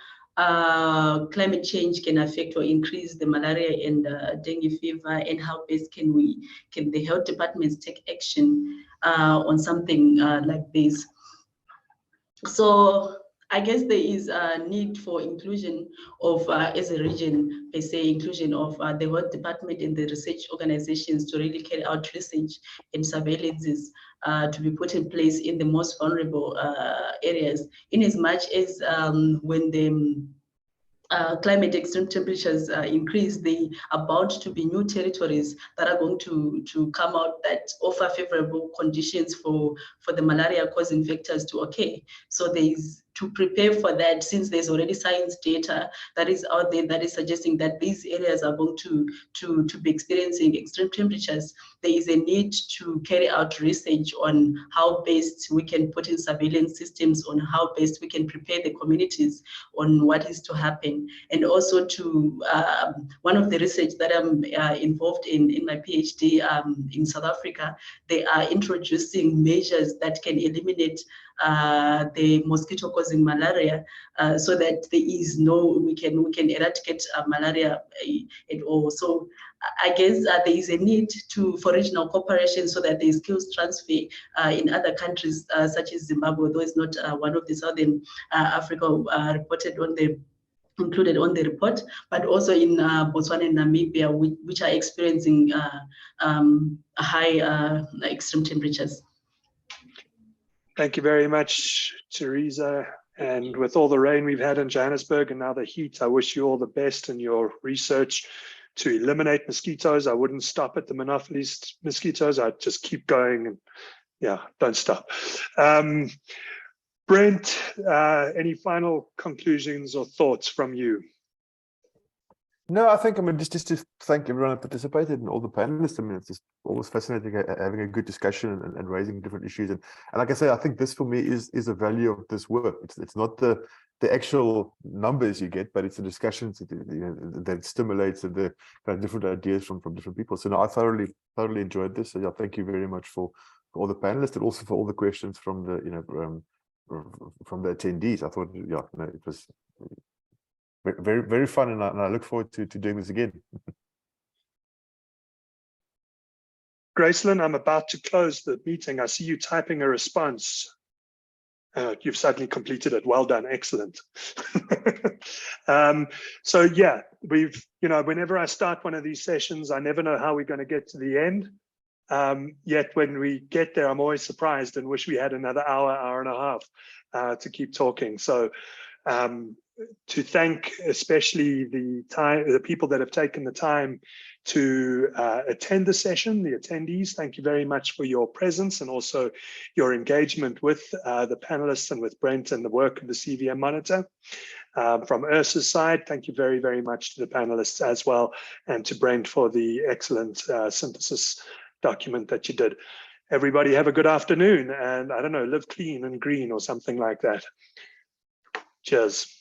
climate change can affect or increase the malaria and dengue fever, and how best can the health departments take action on something like this. So I guess there is a need for inclusion of, as a region, per se, inclusion of the health department and the research organizations to really carry out research and surveillances to be put in place in the most vulnerable areas, in as much as when the climate extreme temperatures increase, they are bound to be new territories that are going to come out that offer favorable conditions for the malaria-causing vectors to occur. So there is to prepare for that, since there's already science data that is out there that is suggesting that these areas are going to be experiencing extreme temperatures, there is a need to carry out research on how best we can put in surveillance systems, on how best we can prepare the communities on what is to happen. And also to one of the research that I'm involved in my PhD in South Africa, they are introducing measures that can eliminate the mosquito causing malaria, so that there is we can eradicate malaria at all. So I guess there is a need for regional cooperation so that there is skills transfer in other countries such as Zimbabwe, though it's not one of the Southern Africa included on the report, but also in Botswana and Namibia, which are experiencing high extreme temperatures. Thank you very much, Teresa. And with all the rain we've had in Johannesburg and now the heat, I wish you all the best in your research to eliminate mosquitoes. I wouldn't stop at the monopolist mosquitoes. I'd just keep going and yeah, don't stop. Brent, any final conclusions or thoughts from you? No, I think, just to thank everyone who participated and all the panelists. It's just always fascinating having a good discussion and raising different issues. And like I say, I think this for me is a value of this work. It's not the actual numbers you get, but it's the discussions that stimulates and the kind of different ideas from different people. So no, I thoroughly enjoyed this. So yeah, thank you very much for all the panelists and also for all the questions from the from the attendees. I thought, yeah, no, it was very, very fun, and I look forward to doing this again. Gracelyn, I'm about to close the meeting. I see you typing a response. You've certainly completed it. Well done. Excellent. So yeah, whenever I start one of these sessions, I never know how we're going to get to the end. Yet when we get there, I'm always surprised and wish we had another hour and a half to keep talking. So to thank especially the people that have taken the time to attend the session, the attendees, thank you very much for your presence and also your engagement with the panelists and with Brent and the work of the CVM Monitor. From ERSA's side, thank you very, very much to the panelists as well, and to Brent for the excellent synthesis document that you did. Everybody have a good afternoon, and I don't know, live clean and green or something like that. Cheers.